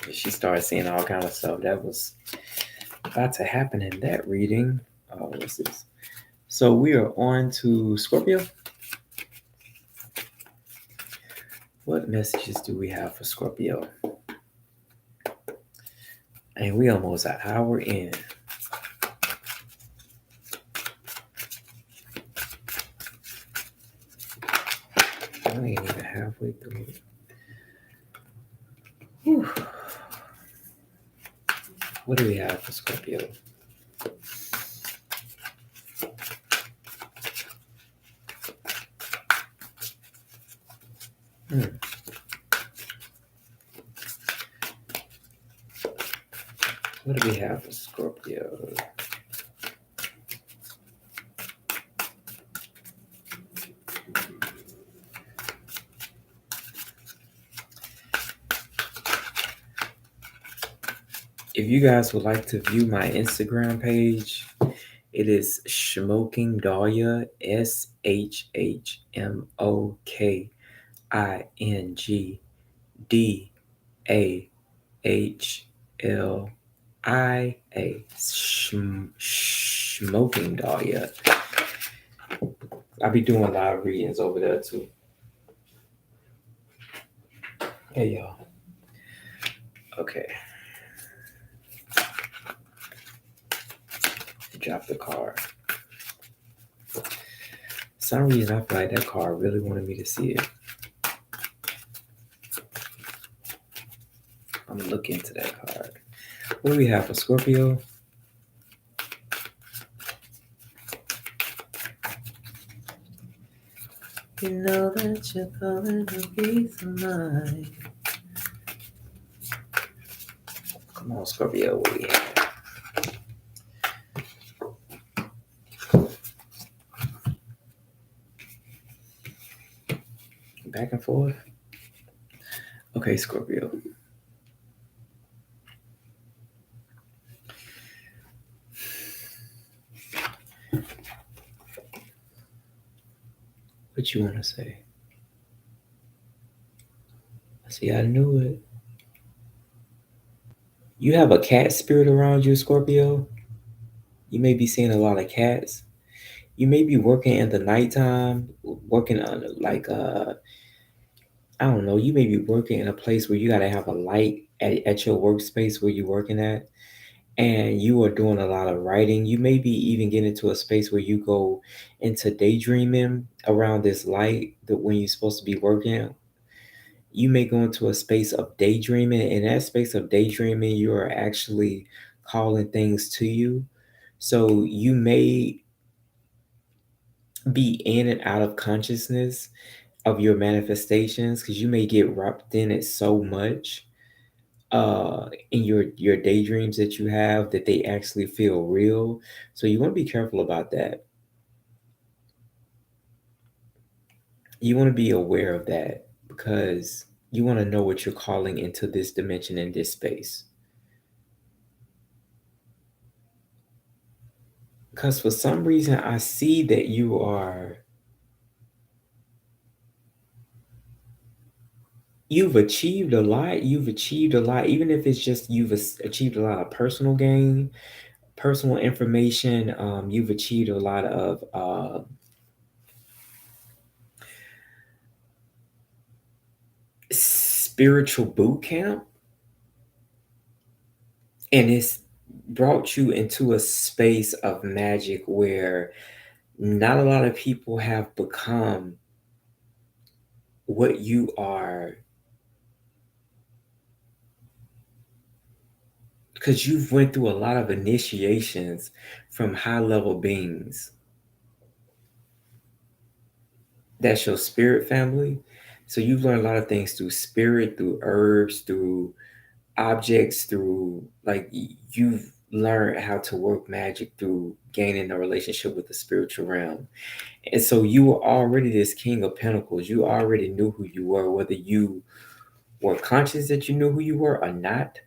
And she started seeing all kind of stuff that was about to happen in that reading. What's this? So we are on to Scorpio. What messages do we have for Scorpio? And we almost an hour in. I ain't even halfway through it. Whew. What do we have for Scorpio? What do we have for Scorpio? If you guys would like to view my Instagram page, it is Smoking Dahlia, SHMOKINGDAHLIA. Smoking Dahlia. I'll be doing live readings over there too. Hey y'all. Okay. Drop the card. For some reason I feel like that card really wanted me to see it. I'm gonna look into that card. What do we have for Scorpio? You know that you're calling a piece of mine. Come on, Scorpio, what do we have? Back and forth. Okay, Scorpio. What you want to say? See, I knew it. You have a cat spirit around you, Scorpio. You may be seeing a lot of cats. You may be working in the nighttime, working on like I don't know. You may be working in a place where you gotta have a light at your workspace where you're working at, and you are doing a lot of writing. You may be even getting into a space where you go into daydreaming around this light that when you're supposed to be working. You may go into a space of daydreaming. In that space of daydreaming, you are actually calling things to you. So you may be in and out of consciousness of your manifestations because you may get wrapped in it so much in your daydreams that you have, that they actually feel real. So you want to be careful about that. You want to be aware of that because you want to know what you're calling into this dimension in this space. Because for some reason, I see that you've achieved a lot. You've achieved a lot, even if it's just achieved a lot of personal gain, personal information. You've achieved a lot of spiritual boot camp, and it's brought you into a space of magic where not a lot of people have become what you are, because you've went through a lot of initiations from high level beings. That's your spirit family. So you've learned a lot of things through spirit, through herbs, through objects, through like you've learned how to work magic through gaining a relationship with the spiritual realm. And so you were already this king of pentacles. You already knew who you were, whether you were conscious that you knew who you were or not.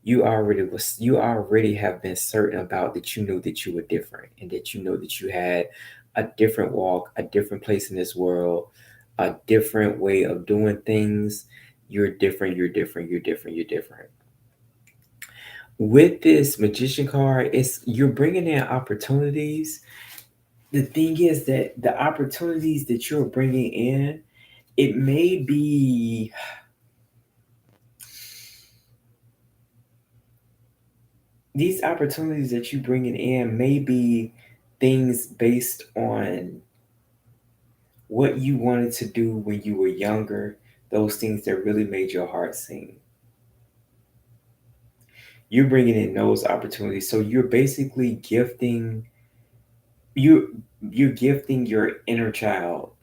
You already have been certain about that you knew that you were different, and that you know that you had a different walk, a different place in this world, a different way of doing things. You're different, you're different, you're different, you're different. With this magician card, it's you're bringing in opportunities. The thing is that the opportunities that you're bringing in, it may be these opportunities that you bringing in may be things based on what you wanted to do when you were younger, those things that really made your heart sing. You're bringing in those opportunities, so you're basically gifting you you're gifting your inner child.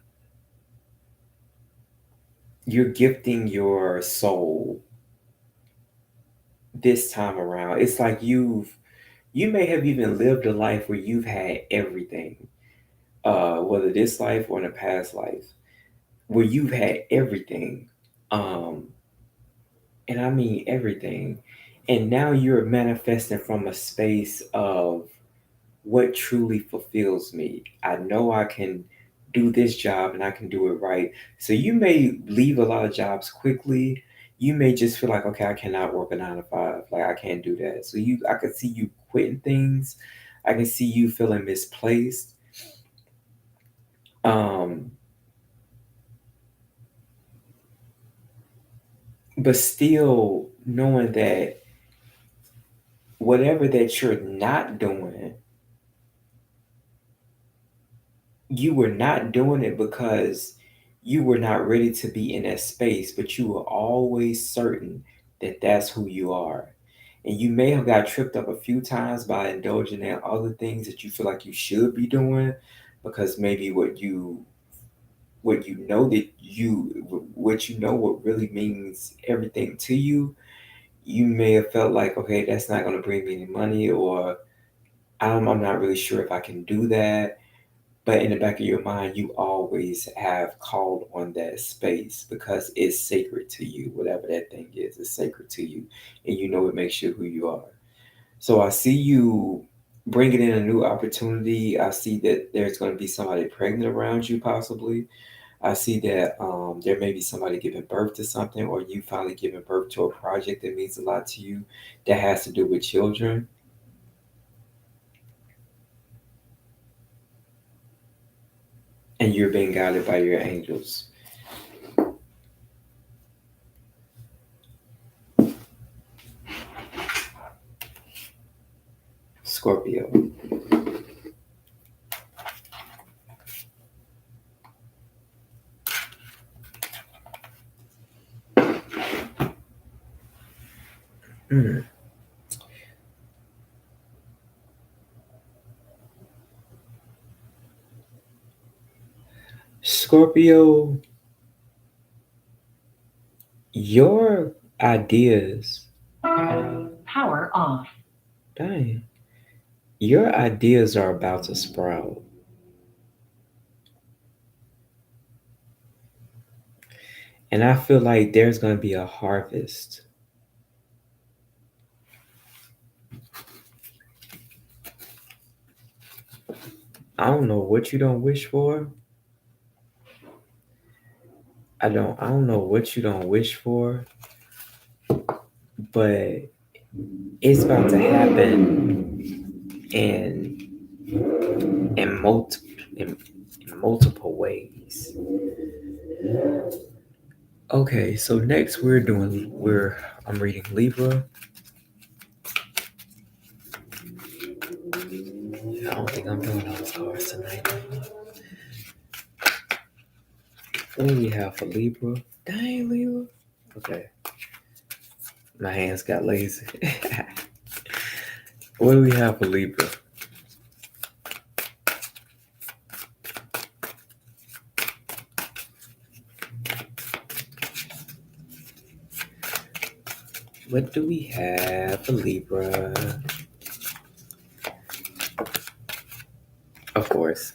You're gifting your soul this time around. It's like you may have even lived a life where you've had everything, whether this life or in a past life, where you've had everything. Um, and I mean everything. And now you're manifesting from a space of what truly fulfills me. I know I can do this job and I can do it right. So you may leave a lot of jobs quickly. You may just feel like, okay, I cannot work a 9 to 5. Like I can't do that. So I can see you quitting things. I can see you feeling misplaced. Um, but still knowing that whatever that you're not doing, you were not doing it because you were not ready to be in that space, but you were always certain that that's who you are. And you may have got tripped up a few times by indulging in other things that you feel like you should be doing, because maybe what you know what really means everything to you, you may have felt like, okay, that's not going to bring me any money, or I'm not really sure if I can do that. But in the back of your mind, you always have called on that space because it's sacred to you. Whatever that thing is sacred to you. And you know it makes you who you are. So I see you bringing in a new opportunity. I see that there's going to be somebody pregnant around you, possibly. I see that there may be somebody giving birth to something, or you finally giving birth to a project that means a lot to you that has to do with children. And you're being guided by your angels. Scorpio. Mm. Scorpio, your ideas. Power off. Dang. Your ideas are about to sprout. And I feel like there's going to be a harvest. I don't know what you don't wish for. I don't know what you don't wish for, but it's about to happen in in multiple in multiple ways. Okay, so next I'm reading Libra. I don't think I'm doing those cards tonight. What do we have for Libra? Dang, Libra. Okay, my hands got lazy. What do we have for Libra? What do we have for Libra? Of course.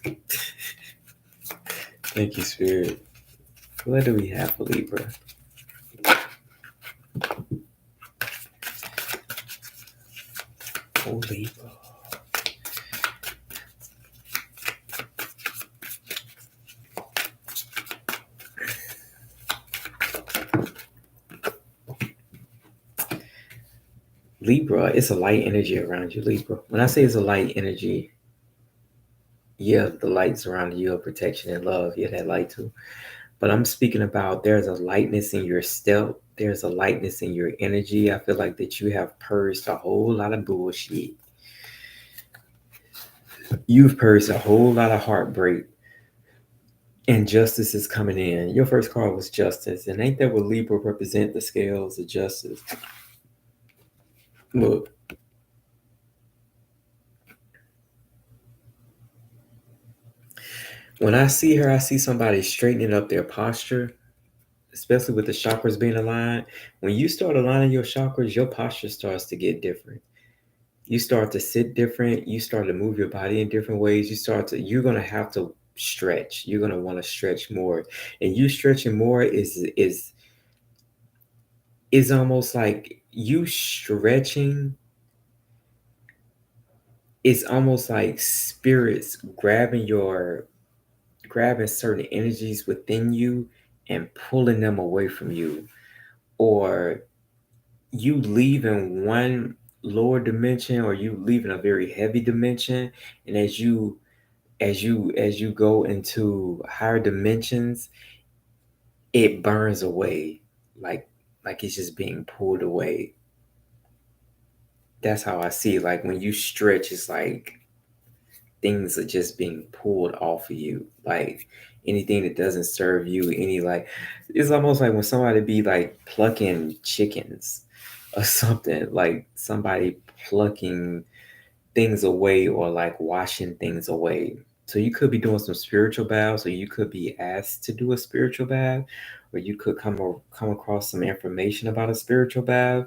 Thank you, Spirit. What do we have for Libra? Oh, Libra. Libra, it's a light energy around you, Libra. When I say it's a light energy, yeah, the lights around you are protection and love. Yeah, that light too. But I'm speaking about there's a lightness in your step. There's a lightness in your energy. I feel like that you have purged a whole lot of bullshit. You've purged a whole lot of heartbreak. And justice is coming in. Your first card was justice. And ain't that what Libra represent? The scales of justice. Look, when I see her, I see somebody straightening up their posture, especially with the chakras being aligned. When you start aligning your chakras, your posture starts to get different. You start to sit different. You start to move your body in different ways. You're going to have to stretch. You're going to want to stretch more. And you stretching more is almost like you stretching. It's almost like spirits grabbing certain energies within you and pulling them away from you, or you leaving one lower dimension, or you leaving a very heavy dimension, and as you go into higher dimensions, it burns away, like like it's just being pulled away. That's how I see it. Like when you stretch, it's like things are just being pulled off of you, like anything that doesn't serve you, any like it's almost like when somebody be like plucking chickens or something, like somebody plucking things away or like washing things away. So you could be doing some spiritual baths, or you could be asked to do a spiritual bath, or you could come across some information about a spiritual bath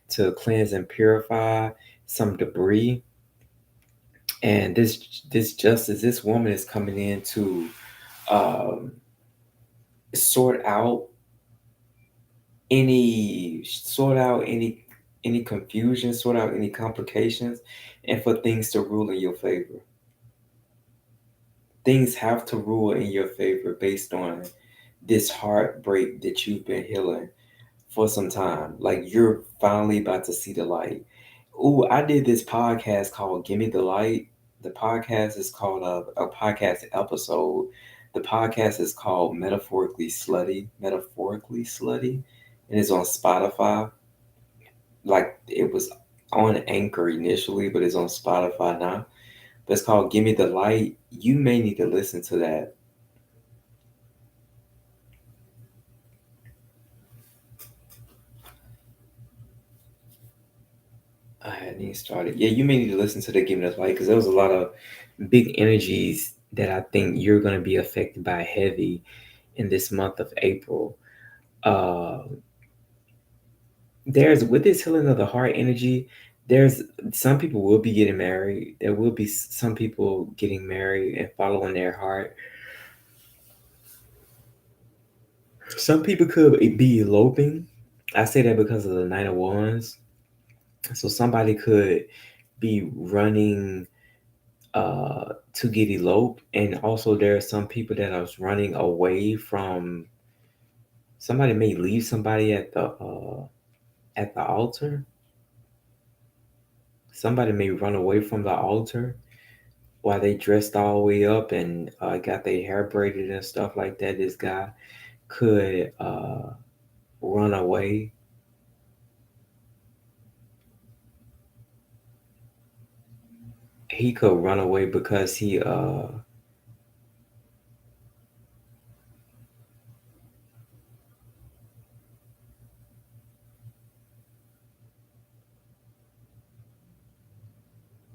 to cleanse and purify some debris. And this woman is coming in to um, sort out any confusion, sort out any complications, and for things to rule in your favor. Things have to rule in your favor based on this heartbreak that you've been healing for some time. Like you're finally about to see the light. Ooh, I did this podcast called "Give Me the Light." The podcast is called a podcast episode. The podcast is called "Metaphorically Slutty." Metaphorically Slutty, and it's on Spotify. Like it was on Anchor initially, but it's on Spotify now. But it's called "Give Me the Light." You may need to listen to that. I hadn't even started. Yeah, you may need to listen to the "Give Me the Light" because there was a lot of big energies that I think you're going to be affected by heavy in this month of April. Uh, there's with this healing of the heart energy, there's some people will be getting married. There will be some people getting married and following their heart. Some people could be eloping. I say that because of the Nine of Wands. So somebody could be running to get eloped, and also there are some people that are running away from. Somebody may leave somebody at the altar. Somebody may run away from the altar while they dressed all the way up and got their hair braided and stuff like that. This guy could run away. He could run away because he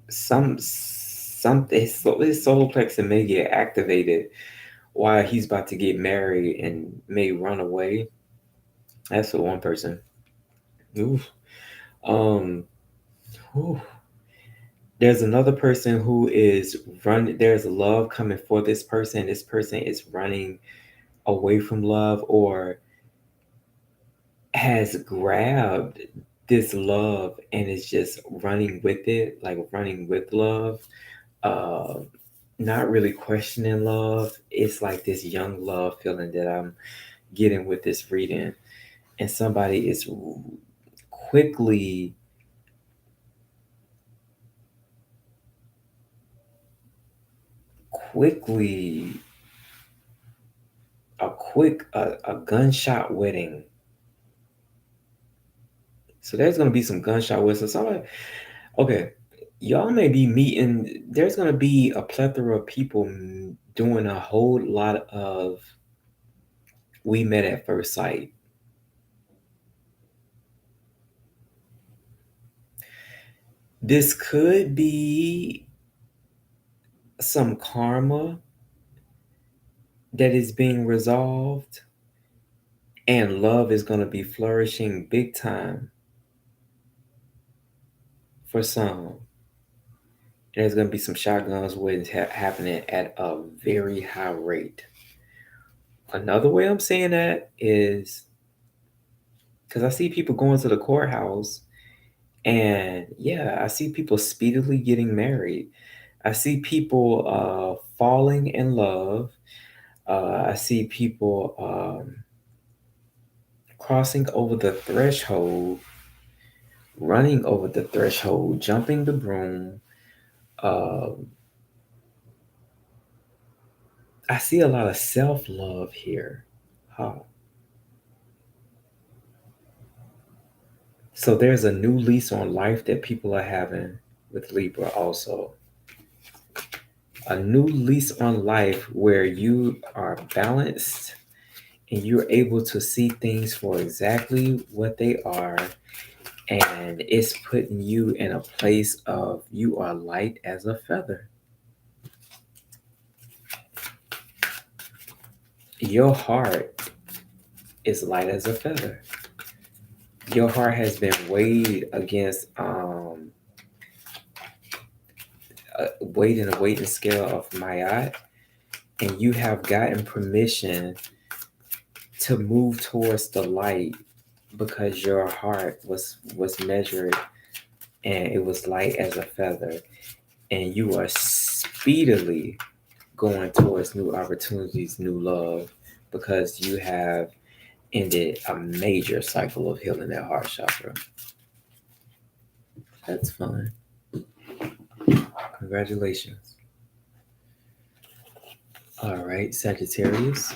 some his solar plexus may get activated while he's about to get married and may run away. That's for one person. Oof. Um. Oof. There's another person who is running. There's love coming for this person. This person is running away from love or has grabbed this love and is just running with it, like running with love. Uh, Not really questioning love. It's like this young love feeling that I'm getting with this reading, and somebody is quickly, quickly, a gunshot wedding. So there's gonna be some gunshot weddings. So somebody, okay, y'all may be meeting. There's gonna be a plethora of people doing a whole lot of we met at first sight. This could be some karma that is being resolved, and love is going to be flourishing big time for some. There's going to be some shotguns weddings happening at a very high rate. Another way I'm saying that is because I see people going to the courthouse, and yeah, I see people speedily getting married. I see people falling in love. I see people crossing over the threshold, running over the threshold, jumping the broom. Um, I see a lot of self love here. Huh. So there's a new lease on life that people are having with Libra also. A new lease on life where you are balanced and you're able to see things for exactly what they are. And it's putting you in a place of you are light as a feather. Your heart is light as a feather. Your heart has been weighed against weight in a weighting scale of Mayat, and you have gotten permission to move towards the light because your heart was measured and it was light as a feather, and you are speedily going towards new opportunities, new love, because you have ended a major cycle of healing that heart chakra. That's fun. Congratulations. All right, Sagittarius.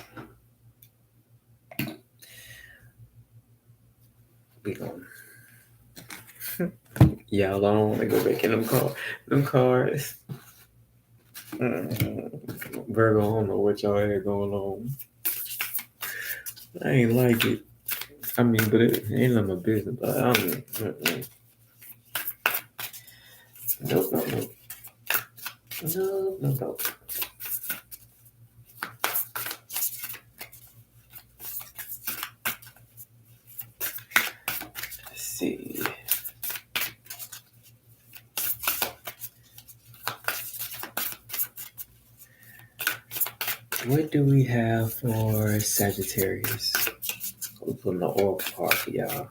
We going y'all. I don't want to go back in them cards. Virgo, I don't know what y'all had going on. I ain't like it. I mean, but it ain't none of my business. But I mean, nope, nope, nope, nope, nope, nope. see. What do we have for Sagittarius? Open the oracle card for y'all.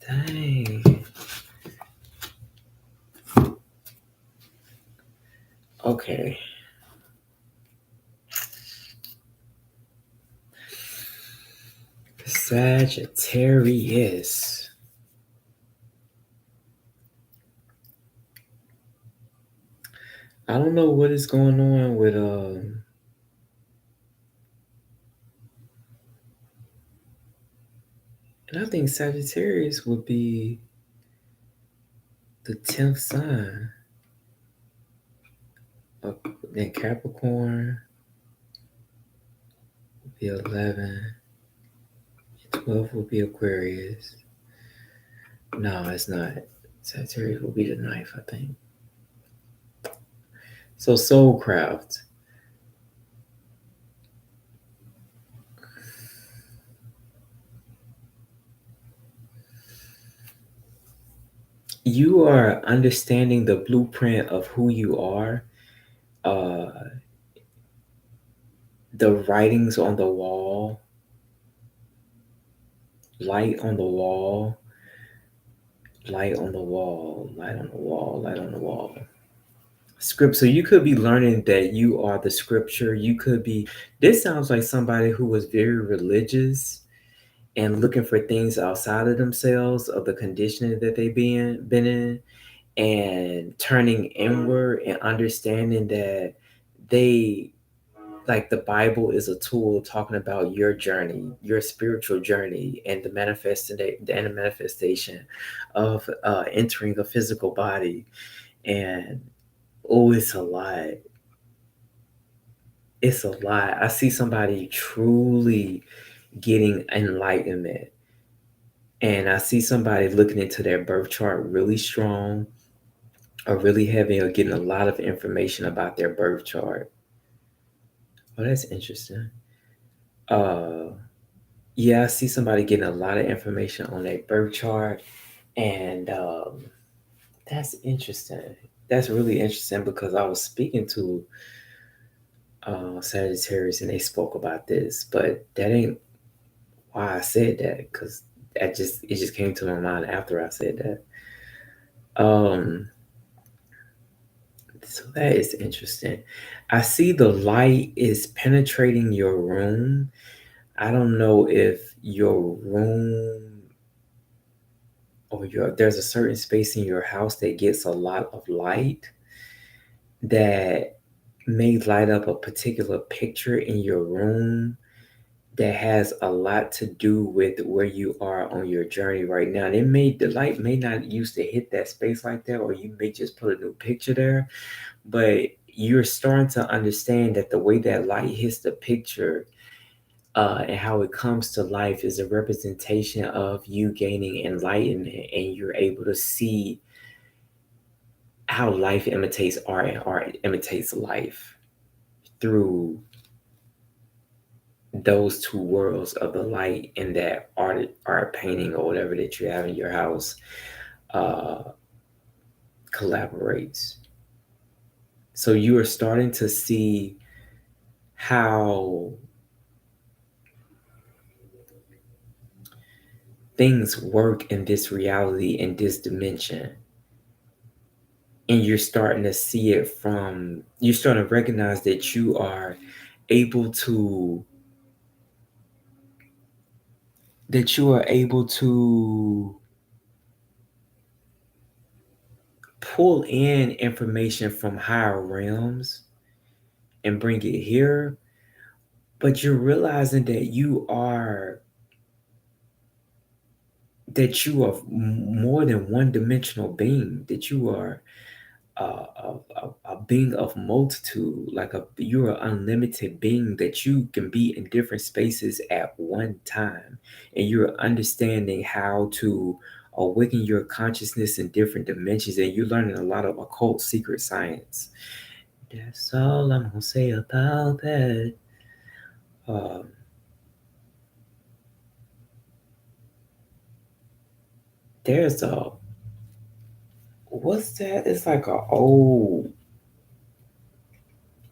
Dang. Okay. Sagittarius. I don't know what is going on with and I think Sagittarius would be the 10th sign. Then Capricorn would be 11. 12 will be Aquarius. No, it's not. Sagittarius will be the 9th, I think. So Soulcraft. You are understanding the blueprint of who you are. The writings on the wall, light on the wall, light on the wall, light on the wall, light on the wall. Script. So you could be learning that you are the scripture. You could be, this sounds like somebody who was very religious and looking for things outside of themselves, of the conditioning that they've been in, and turning inward and understanding that they, like, the Bible is a tool talking about your journey, your spiritual journey, and the manifestation of entering a physical body. And oh, it's a lot. It's a lot. I see somebody truly getting enlightenment, and I see somebody looking into their birth chart really strong, or really heavy, or getting a lot of information about their birth chart. Oh, that's interesting. Yeah, I see somebody getting a lot of information on their birth chart, and that's interesting. That's really interesting because I was speaking to Sagittarius and they spoke about this, but that ain't why I said that, because it just came to my mind after I said that. So that is interesting. I see the light is penetrating your room. I don't know if your room or there's a certain space in your house that gets a lot of light that may light up a particular picture in your room that has a lot to do with where you are on your journey right now. And the light may not used to hit that space like that, or you may just put a new picture there, but you're starting to understand that the way that light hits the picture and how it comes to life is a representation of you gaining enlightenment, and you're able to see how life imitates art and art imitates life through those two worlds of the light and that art painting or whatever that you have in your house uh, collaborates. So you are starting to see how things work in this reality, in this dimension. And you're starting to see it you're starting to recognize that you are able to, that you are able to pull in information from higher realms and bring it here, but you're realizing that you are more than one dimensional being, that you are a being of multitude, like you're an unlimited being, that you can be in different spaces at one time, and you're understanding how to awaken your consciousness in different dimensions, and you're learning a lot of occult secret science. That's all I'm gonna say about that. Um, there's a what's that? It's like a old.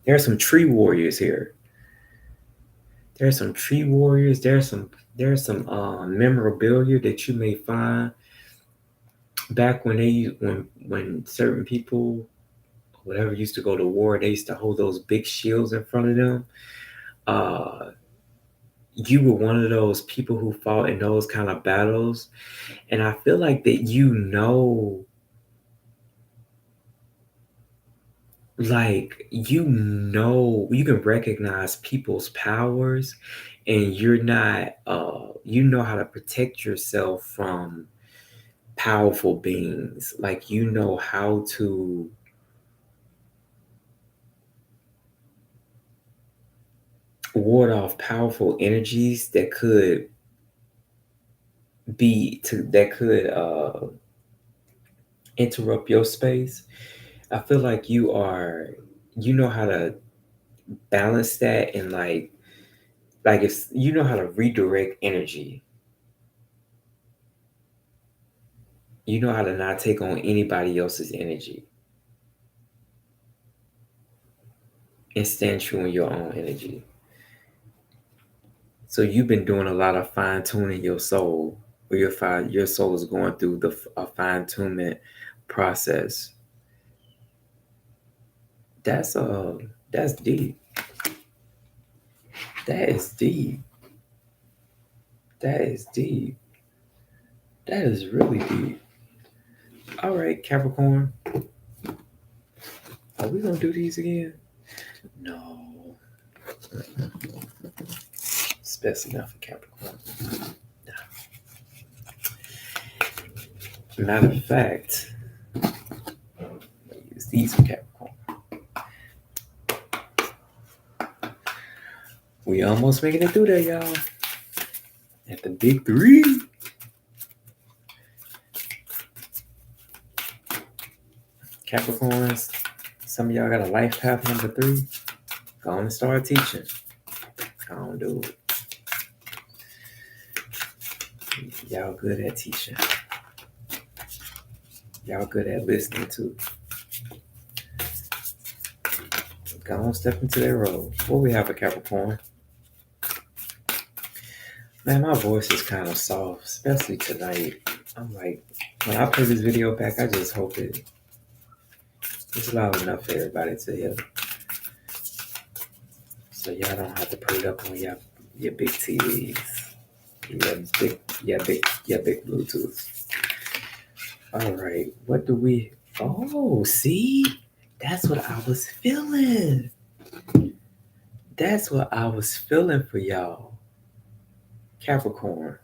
There's some tree warriors here. There's some tree warriors. There's some memorabilia that you may find back when when certain people, whatever, used to go to war. They used to hold those big shields in front of them. Uh, you were one of those people who fought in those kind of battles, and I feel like that you can recognize people's powers, and you're not you know how to protect yourself from powerful beings. Like, you know how to ward off powerful energies that could interrupt your space. I feel like you know how to balance that, and like if you know how to redirect energy. You know how to not take on anybody else's energy and stand true in your own energy. So you've been doing a lot of fine tuning your soul, or your soul is going through a fine tunement process. That's that's deep. That is deep. That is deep. That is really deep. All right, Capricorn. Are we gonna do these again? No. Especially not for Capricorn. Matter of fact, use these for Capricorn. We almost making it through there, y'all. At the big three. Capricorns, some of y'all got a life path number 3. Go on and start teaching. Go on, do it. Y'all good at teaching. Y'all good at listening too. Go on, step into their role. What we have a Capricorn? Man, my voice is kind of soft, especially tonight. I'm like, when I play this video back, I just hope it's loud enough for everybody to hear. So y'all don't have to put it up on your big TVs. Your big Bluetooth. All right, what do we? Oh, see, that's what I was feeling. That's what I was feeling for y'all, Capricorn.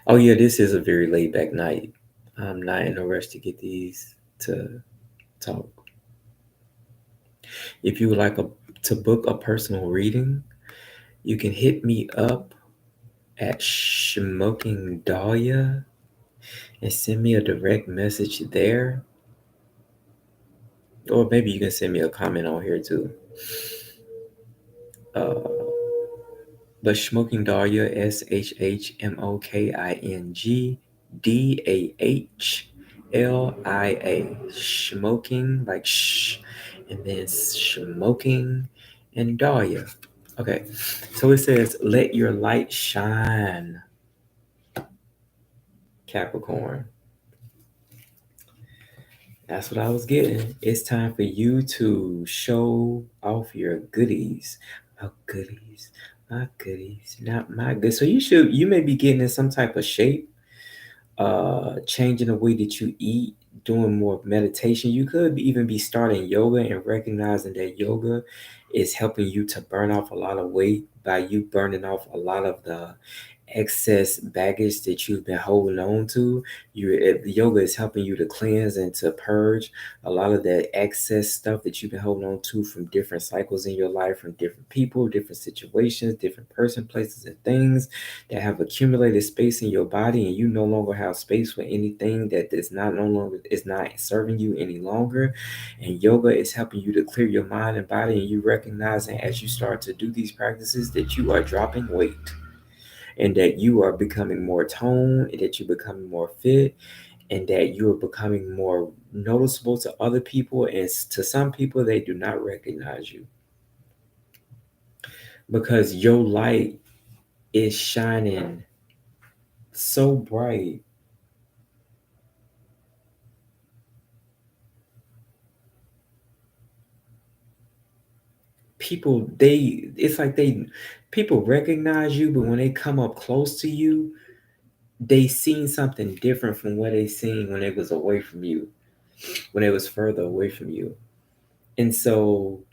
Oh yeah, this is a very laid back night. I'm not in a rush to get these to talk. If you would like to book a personal reading, you can hit me up at Smoking Dahlia and send me a direct message there. Or maybe you can send me a comment on here too. Uh, but Smoking Dahlia, SHMOKINGDAHLIA. Smoking, like shh, and then smoking and Dahlia. Okay, so it says, let your light shine, Capricorn. That's what I was getting. It's time for you to show off your goodies. My goodies. My goodies. Not my good. So you may be getting in some type of shape, changing the way that you eat, doing more meditation. You could even be starting yoga and recognizing that yoga is helping you to burn off a lot of weight by you burning off a lot of the excess baggage that you've been holding on to. Yoga is helping you to cleanse and to purge a lot of that excess stuff that you've been holding on to from different cycles in your life, from different people, different situations, different person, places, and things that have accumulated space in your body, and you no longer have space for anything that is not no longer is not serving you any longer. And yoga is helping you to clear your mind and body, and you recognizing as you start to do these practices that you are dropping weight and that you are becoming more toned, and that you're becoming more fit, and that you are becoming more noticeable to other people. And to some people, they do not recognize you because your light is shining so bright. People, it's like people recognize you, but when they come up close to you, they seen something different from what they seen when it was away from you, when it was further away from you. And so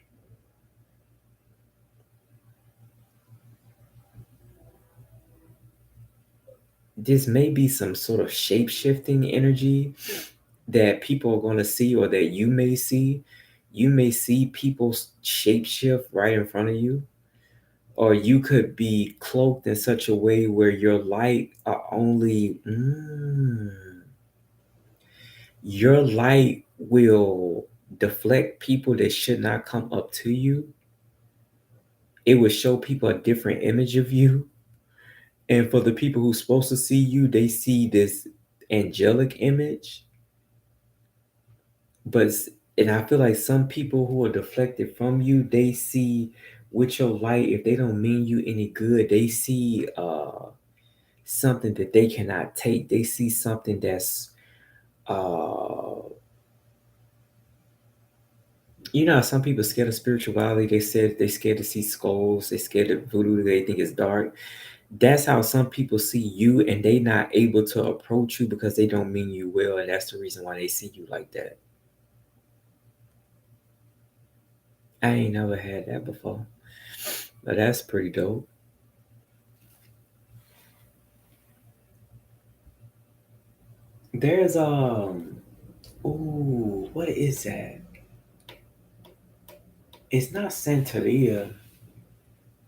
this may be some sort of shape shifting energy that people are going to see, or that you may see. You may see people shape shift right in front of you, or you could be cloaked in such a way where your light are only your light will deflect people that should not come up to you. It will show people a different image of you. And for the people who's supposed to see you, they see this angelic image. But and I feel like some people who are deflected from you, they see with your light, if they don't mean you any good, they see something that they cannot take. They see something that's uh some people scared of spirituality. They said they scared to see skulls, they scared of voodoo, they think it's dark. That's how some people see you, and they not able to approach you because they don't mean you well, and that's the reason why they see you like that. I ain't never had that before, but that's pretty dope. There's ooh, what is that? It's not Santeria,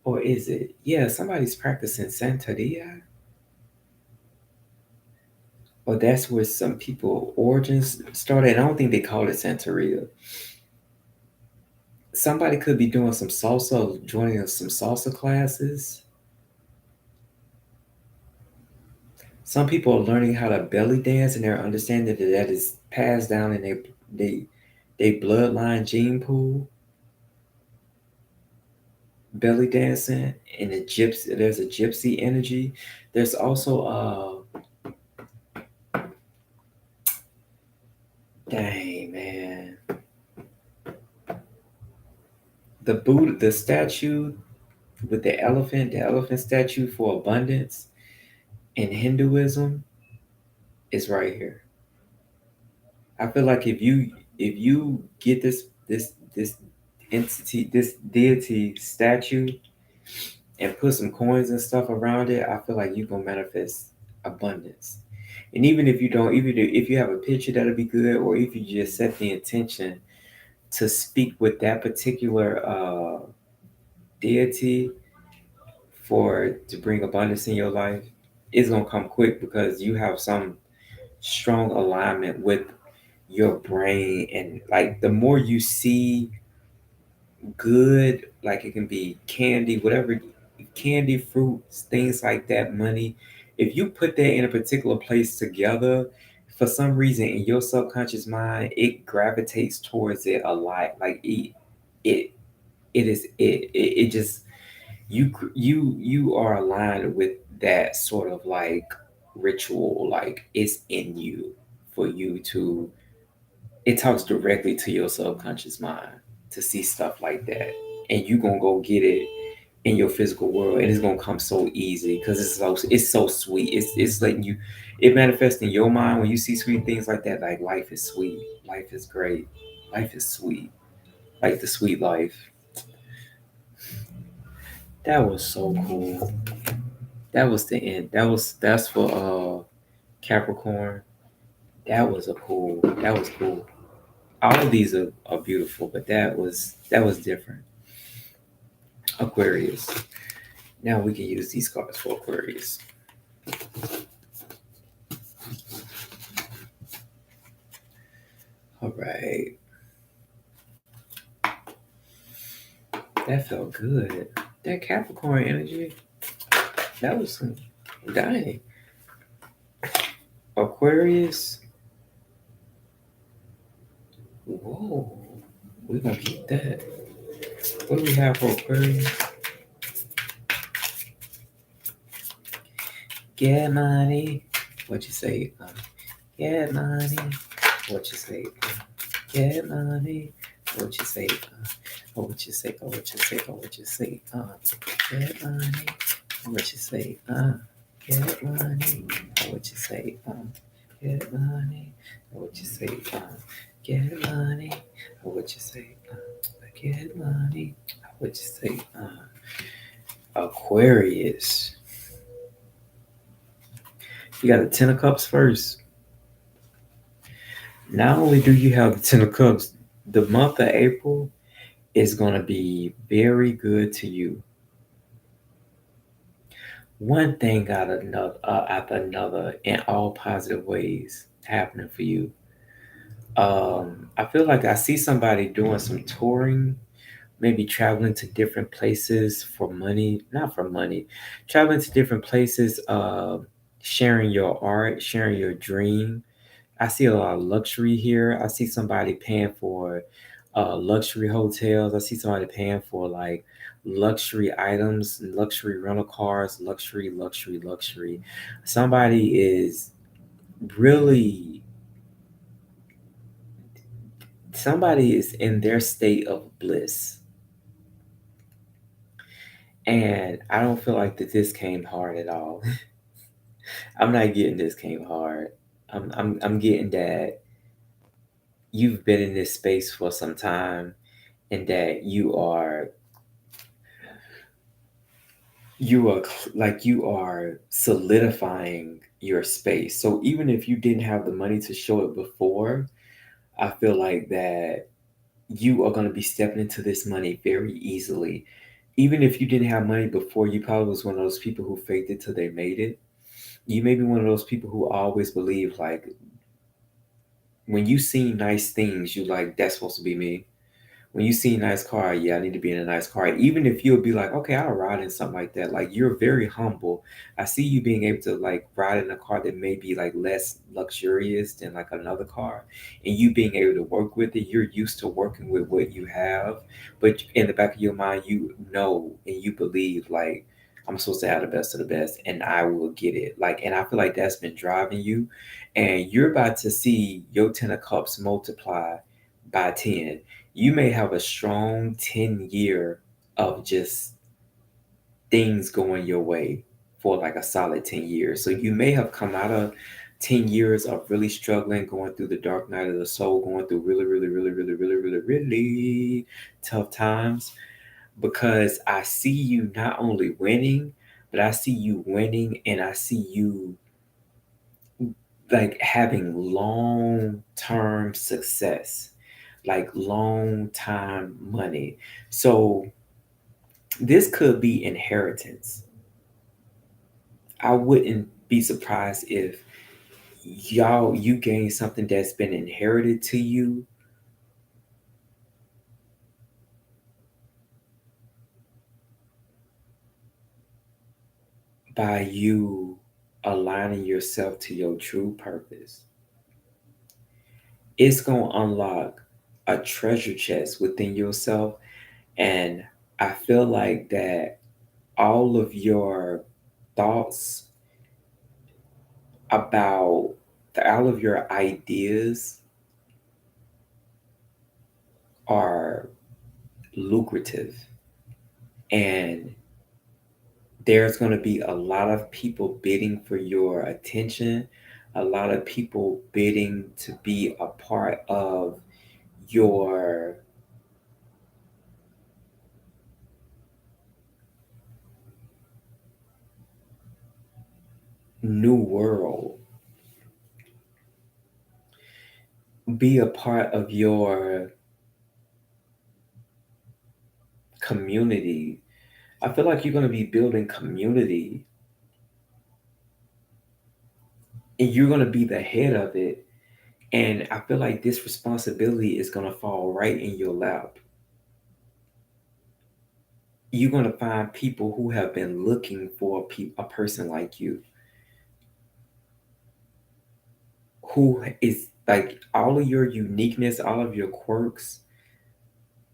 or is it? Yeah, somebody's practicing Santeria, or that's where some people origins started. I don't think they call it Santeria. Somebody could be doing some salsa, joining some salsa classes. Some people are learning how to belly dance, and they're understanding that that is passed down in they they bloodline gene pool. Belly dancing and a gypsy. There's a gypsy energy. There's also dang man, the Buddha, the statue with the elephant statue for abundance in Hinduism is right here. I feel like if you get this entity, this deity statue, and put some coins and stuff around it, I feel like you're gonna manifest abundance. And even if you don't, even if you have a picture, that'll be good. Or if you just set the intention to speak with that particular deity for to bring abundance in your life, it's gonna come quick because you have some strong alignment with your brain. And like the more you see good, like it can be candy, whatever, candy, fruits, things like that, money. If you put that in a particular place together, for some reason in your subconscious mind, it gravitates towards it a lot. Like it, it is it just you are aligned with that sort of like ritual. Like it's in you for you to. It talks directly to your subconscious mind to see stuff like that, and you gonna go get it in your physical world, and it's gonna come so easy because it's so sweet. It's letting you, it manifests in your mind when you see sweet things like that. Like life is sweet, life is great, life is sweet, like the sweet life. That was so cool. That was the end. That's for Capricorn. That was cool. All of these are beautiful, but that was different. Aquarius. Now we can use these cards for Aquarius. All right. That felt good. That Capricorn energy. That was some dying. Aquarius. Whoa. We're gonna keep that. What do we have for Aquarius? Get money. What you say? Get money. What you say? Get money. What you say? What you say? What you say? What you say? Get money. What you say? Get money. What you say? Get money. What you say? Get money. What you say? Get money. What you say? Aquarius. You got the Ten of Cups first. Not only do you have the Ten of Cups, the month of April is going to be very good to you. One thing after another in all positive ways happening for you. I feel like I see somebody doing some touring, maybe traveling to different places for money, not for money, traveling to different places, sharing your art, sharing your dream. I see a lot of luxury here. I see somebody paying for luxury hotels. I see somebody paying for like luxury items, luxury rental cars, luxury, luxury, luxury. Somebody is really, somebody is in their state of bliss. And I don't feel like that this came hard at all. I'm not getting this came hard. I'm getting that you've been in this space for some time and that you are solidifying your space. So even if you didn't have the money to show it before, I feel like that you are going to be stepping into this money very easily. Even if you didn't have money before, you probably was one of those people who faked it till they made it. You may be one of those people who always believe like when you see nice things, you like that's supposed to be me. When you see a nice car, yeah, I need to be in a nice car. Even if you'll be like, okay, I'll ride in something like that. Like you're very humble. I see you being able to like ride in a car that may be like less luxurious than like another car, and you being able to work with it. You're used to working with what you have, but in the back of your mind, you know and you believe like I'm supposed to have the best of the best, and I will get it. Like, and I feel like that's been driving you, and you're about to see your Ten of Cups multiply by 10. You may have a strong 10-year of just things going your way for like a solid 10 years. So you may have come out of 10 years of really struggling, going through the dark night of the soul, going through really, really, really, really, really, really, really tough times. Because I see you not only winning, but I see you winning and I see you like having long term success, like long time money. So this could be inheritance. I wouldn't be surprised if you gain something that's been inherited to you by you aligning yourself to your true purpose. It's going to unlock a treasure chest within yourself. And I feel like that all of your thoughts about all of your ideas are lucrative, and there's going to be a lot of people bidding for your attention, a lot of people bidding to be a part of your new world be a part of your community. I feel like you're going to be building community and you're going to be the head of it. And I feel like this responsibility is going to fall right in your lap. You're going to find people who have been looking for a person like you, who is like all of your uniqueness, all of your quirks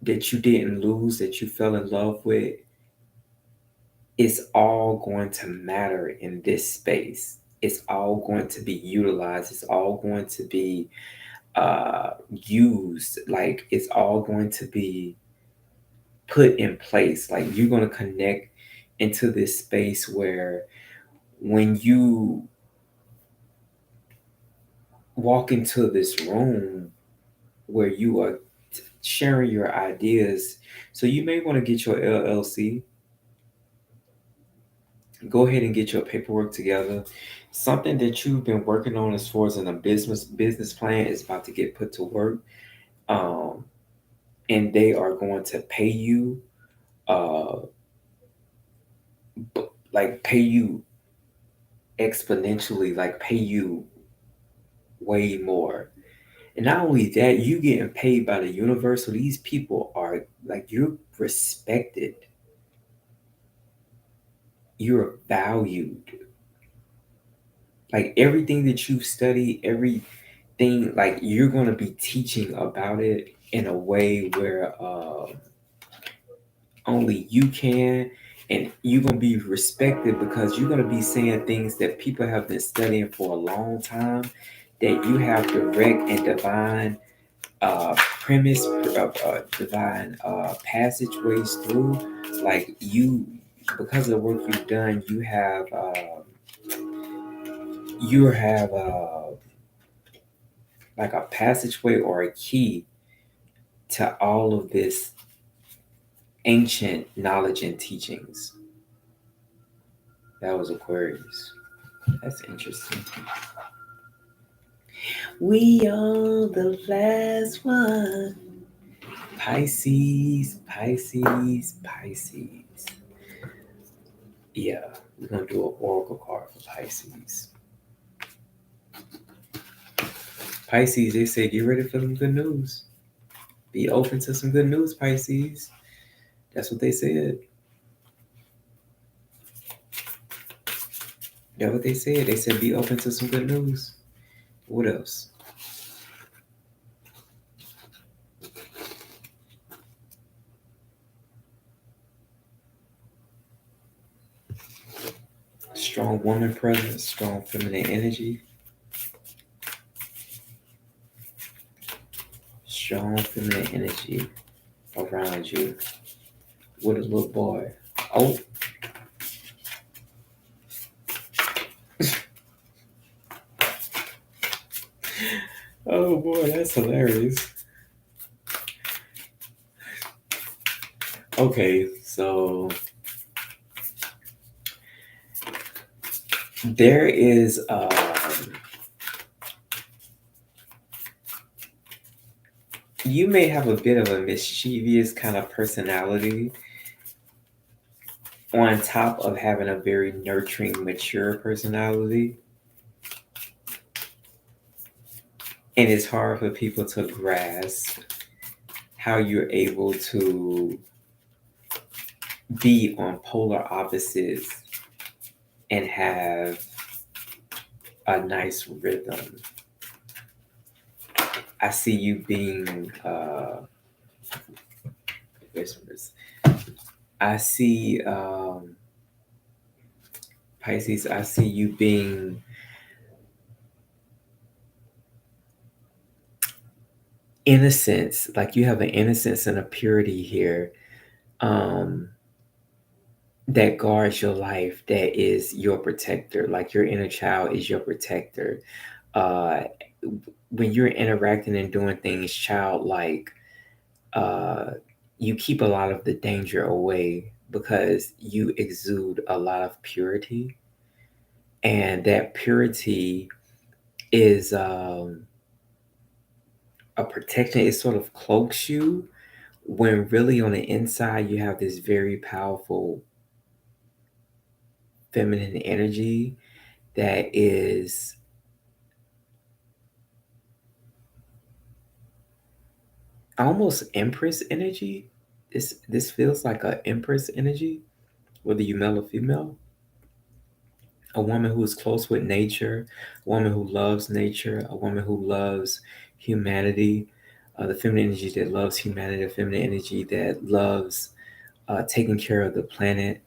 that you didn't lose, that you fell in love with. It's all going to matter in this space. It's all going to be utilized. It's all going to be used. Like it's all going to be put in place. Like you're going to connect into this space where when you walk into this room where you are sharing your ideas, so you may want to get your LLC. Go ahead and get your paperwork together. Something that you've been working on as far as in a business plan is about to get put to work. Um, and they are going to pay you, uh, like pay you exponentially, like pay you way more. And not only that, you getting paid by the universe. So these people are like you're respected, you're valued. Like everything that you study, everything like you're gonna be teaching about it in a way where only you can, and you're gonna be respected because you're gonna be saying things that people have been studying for a long time. That you have direct and divine premise, divine passageways through. Like you, because of the work you've done, you have like a passageway or a key to all of this ancient knowledge and teachings. That was Aquarius. That's interesting. We are the last one. Pisces, Pisces, Pisces. Yeah, we're gonna do an oracle card for Pisces. Pisces, they say get ready for some good news. Be open to some good news, Pisces. That's what they said. That's what they said. They said be open to some good news. What else? Strong woman presence, strong feminine energy, strong feminine energy around you with a little boy. Oh, oh boy, that's hilarious. Okay, so there is you may have a bit of a mischievous kind of personality on top of having a very nurturing, mature personality. And it's hard for people to grasp how you're able to be on polar opposites and have a nice rhythm. I see you being I see Pisces, I see you being innocence, like you have an innocence and a purity here um that guards your life, that is your protector. Like your inner child is your protector. uh when you're interacting and doing things childlike, uh you keep a lot of the danger away because you exude a lot of purity. And that purity is a protection. It sort of cloaks you when really on the inside you have this very powerful feminine energy that is almost empress energy. This feels like a empress energy, whether you male or female. A woman who is close with nature, a woman who loves nature, a woman who loves humanity, the feminine energy that loves humanity, the feminine energy that loves taking care of the planet,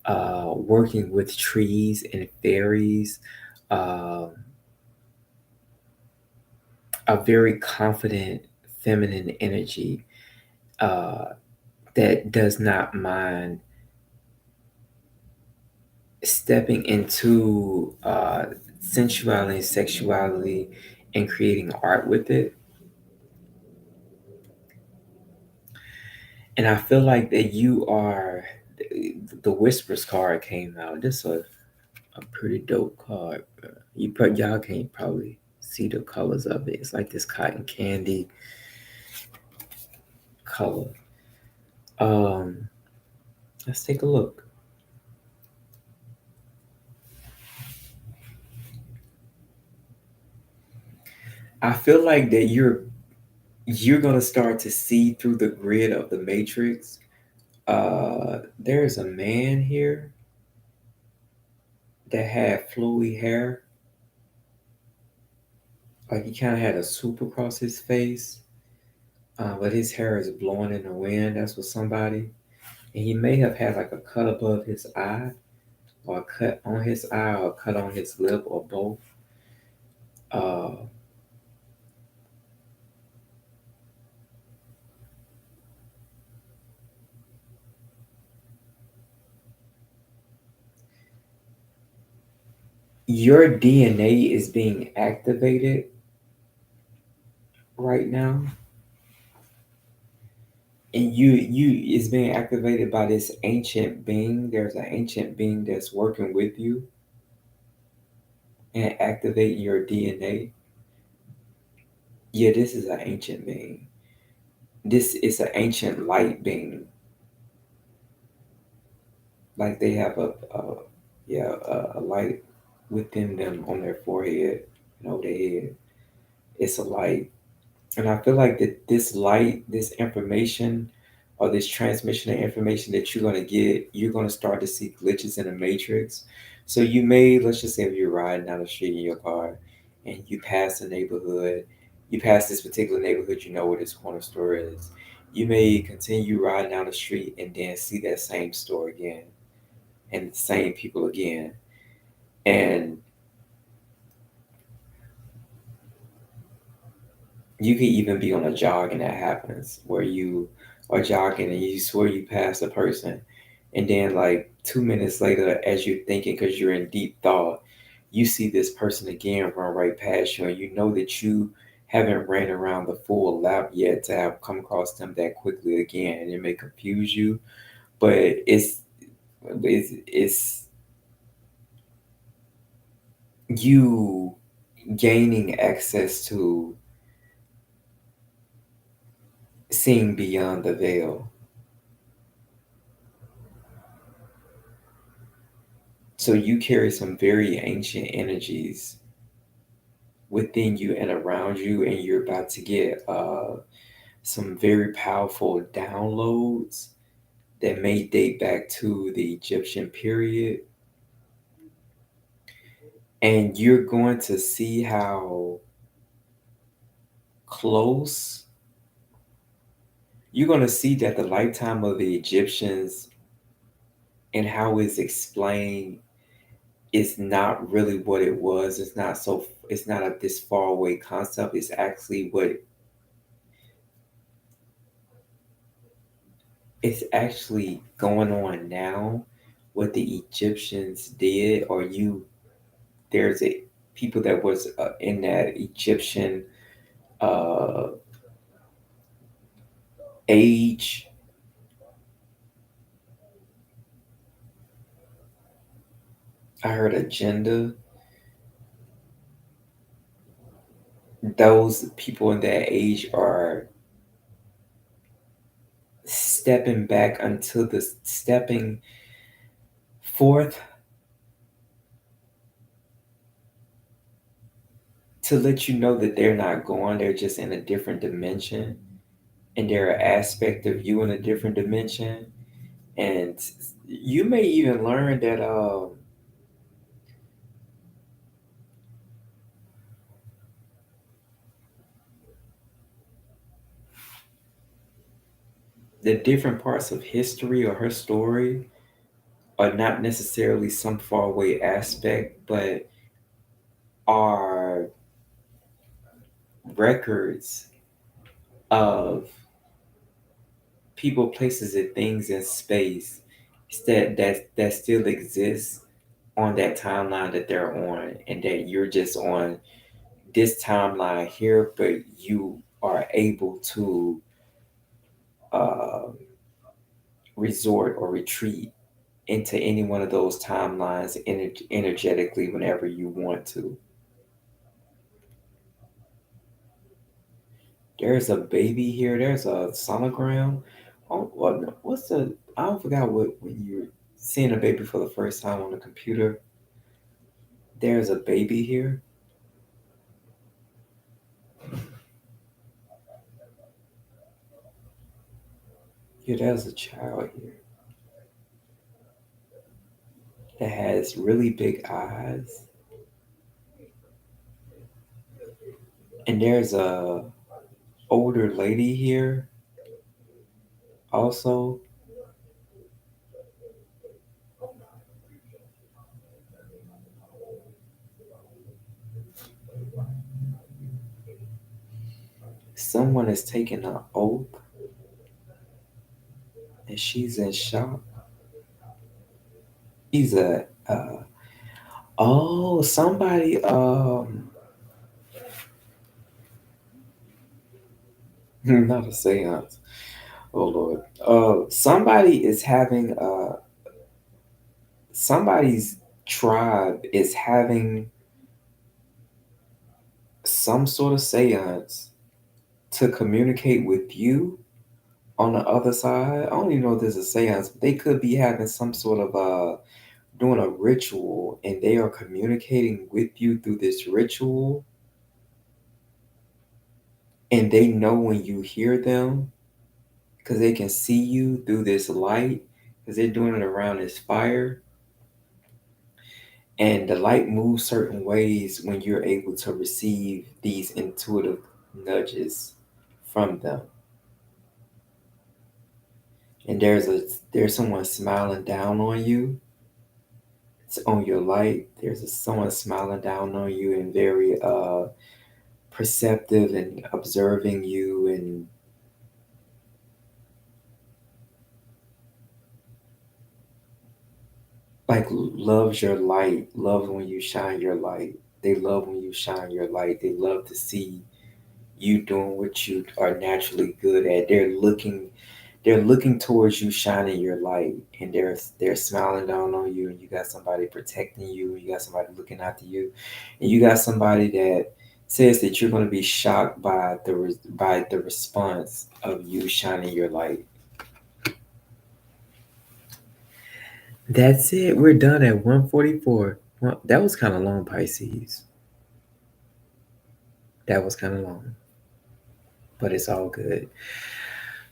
working with trees and fairies, uh, a very confident feminine energy uh, that does not mind stepping into sensuality and sexuality and creating art with it. And I feel like that you are the Whispers card came out. This is a pretty dope card. Y'all can't probably see the colors of it. It's like this cotton candy color. Um, let's take a look. I feel like that you're gonna start to see through the grid of the matrix. There's a man here that had flowy hair, like he kind of had a swoop across his face, but his hair is blowing in the wind. That's what somebody, and he may have had like a cut above his eye, or a cut on his eye, or a cut on his lip, or both. Uh, your DNA is being activated right now, and you is being activated by this ancient being. There's an ancient being that's working with you and activating your DNA. Yeah, this is an ancient being. This is an ancient light being. Like they have a light within them on their forehead, their head. It's a light. And I feel like that this light, this information, or this transmission of information that you're gonna get, you're gonna start to see glitches in the matrix. So you may, let's just say, if you're riding down the street in your car and you pass a neighborhood, you pass this particular neighborhood, you know where this corner store is. You may continue riding down the street and then see that same store again and the same people again. And you could even be on a jog and that happens where you are jogging and you swear you passed a person, and then like 2 minutes later, as you're thinking because you're in deep thought, you see this person again run right past you, and you know that you haven't ran around the full lap yet to have come across them that quickly again, and it may confuse you, but it's you gaining access to seeing beyond the veil. So you carry some very ancient energies within you and around you, and you're about to get some very powerful downloads that may date back to the Egyptian period. And you're going to see how close you're going to see that the lifetime of the Egyptians and how it's explained is not really what it was. It's not a this far away concept. It's actually what it's actually going on now, what the Egyptians did, or there's a people that was in that Egyptian uh, age, I heard agenda. Those people in that age are stepping back until the stepping forth to let you know that they're not gone, they're just in a different dimension, and they're an aspect of you in a different dimension. And you may even learn that the different parts of history or her story are not necessarily some faraway aspect, but are records of people, places, and things in space that still exists on that timeline that they're on, and that you're just on this timeline here, but you are able to uh, resort or retreat into any one of those timelines energetically whenever you want to. There's a baby here. There's a sonogram. Oh, what, what's the? I forgot what when you're seeing a baby for the first time on the computer. There's a baby here. Yeah, there's a child here that has really big eyes, and there's a older lady here also. Someone is taking an oath, and she's in shock. He's a oh, somebody not a seance. Oh Lord. Somebody is having somebody's tribe is having some sort of seance to communicate with you on the other side. I don't even know if there's a seance, but they could be having some sort of doing a ritual, and they are communicating with you through this ritual, and they know when you hear them because they can see you through this light because they're doing it around this fire, and the light moves certain ways when you're able to receive these intuitive nudges from them. And there's someone smiling down on you. It's on your light. Someone smiling down on you and very perceptive and observing you, and like loves your light, loves when you shine your light. They love when you shine your light. They love to see you doing what you are naturally good at. They're looking towards you shining your light, and they're smiling down on you, and you got somebody protecting you, you got somebody looking after you, and you got somebody that says that you're going to be shocked by the response of you shining your light. That's it. We're done at 1:44. Well, that was kind of long, Pisces. That was kind of long, but it's all good.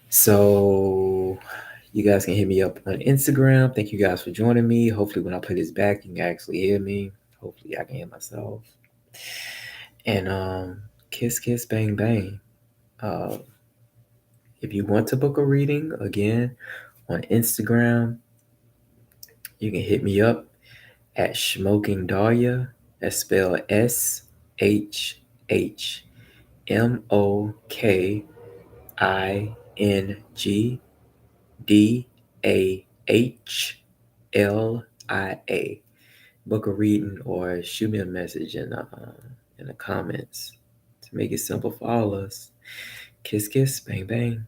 So you guys can hit me up on Instagram. Thank you guys for joining me. Hopefully, when I play this back, you can actually hear me. Hopefully, I can hear myself. And kiss, kiss, bang, bang. Uh, if you want to book a reading, again, on Instagram, you can hit me up at Smoking Dahlia. That's spelled SHMOKINGDAHLIA. Book a reading or shoot me a message in the comments to make it simple for all of us. Kiss, kiss, bang, bang.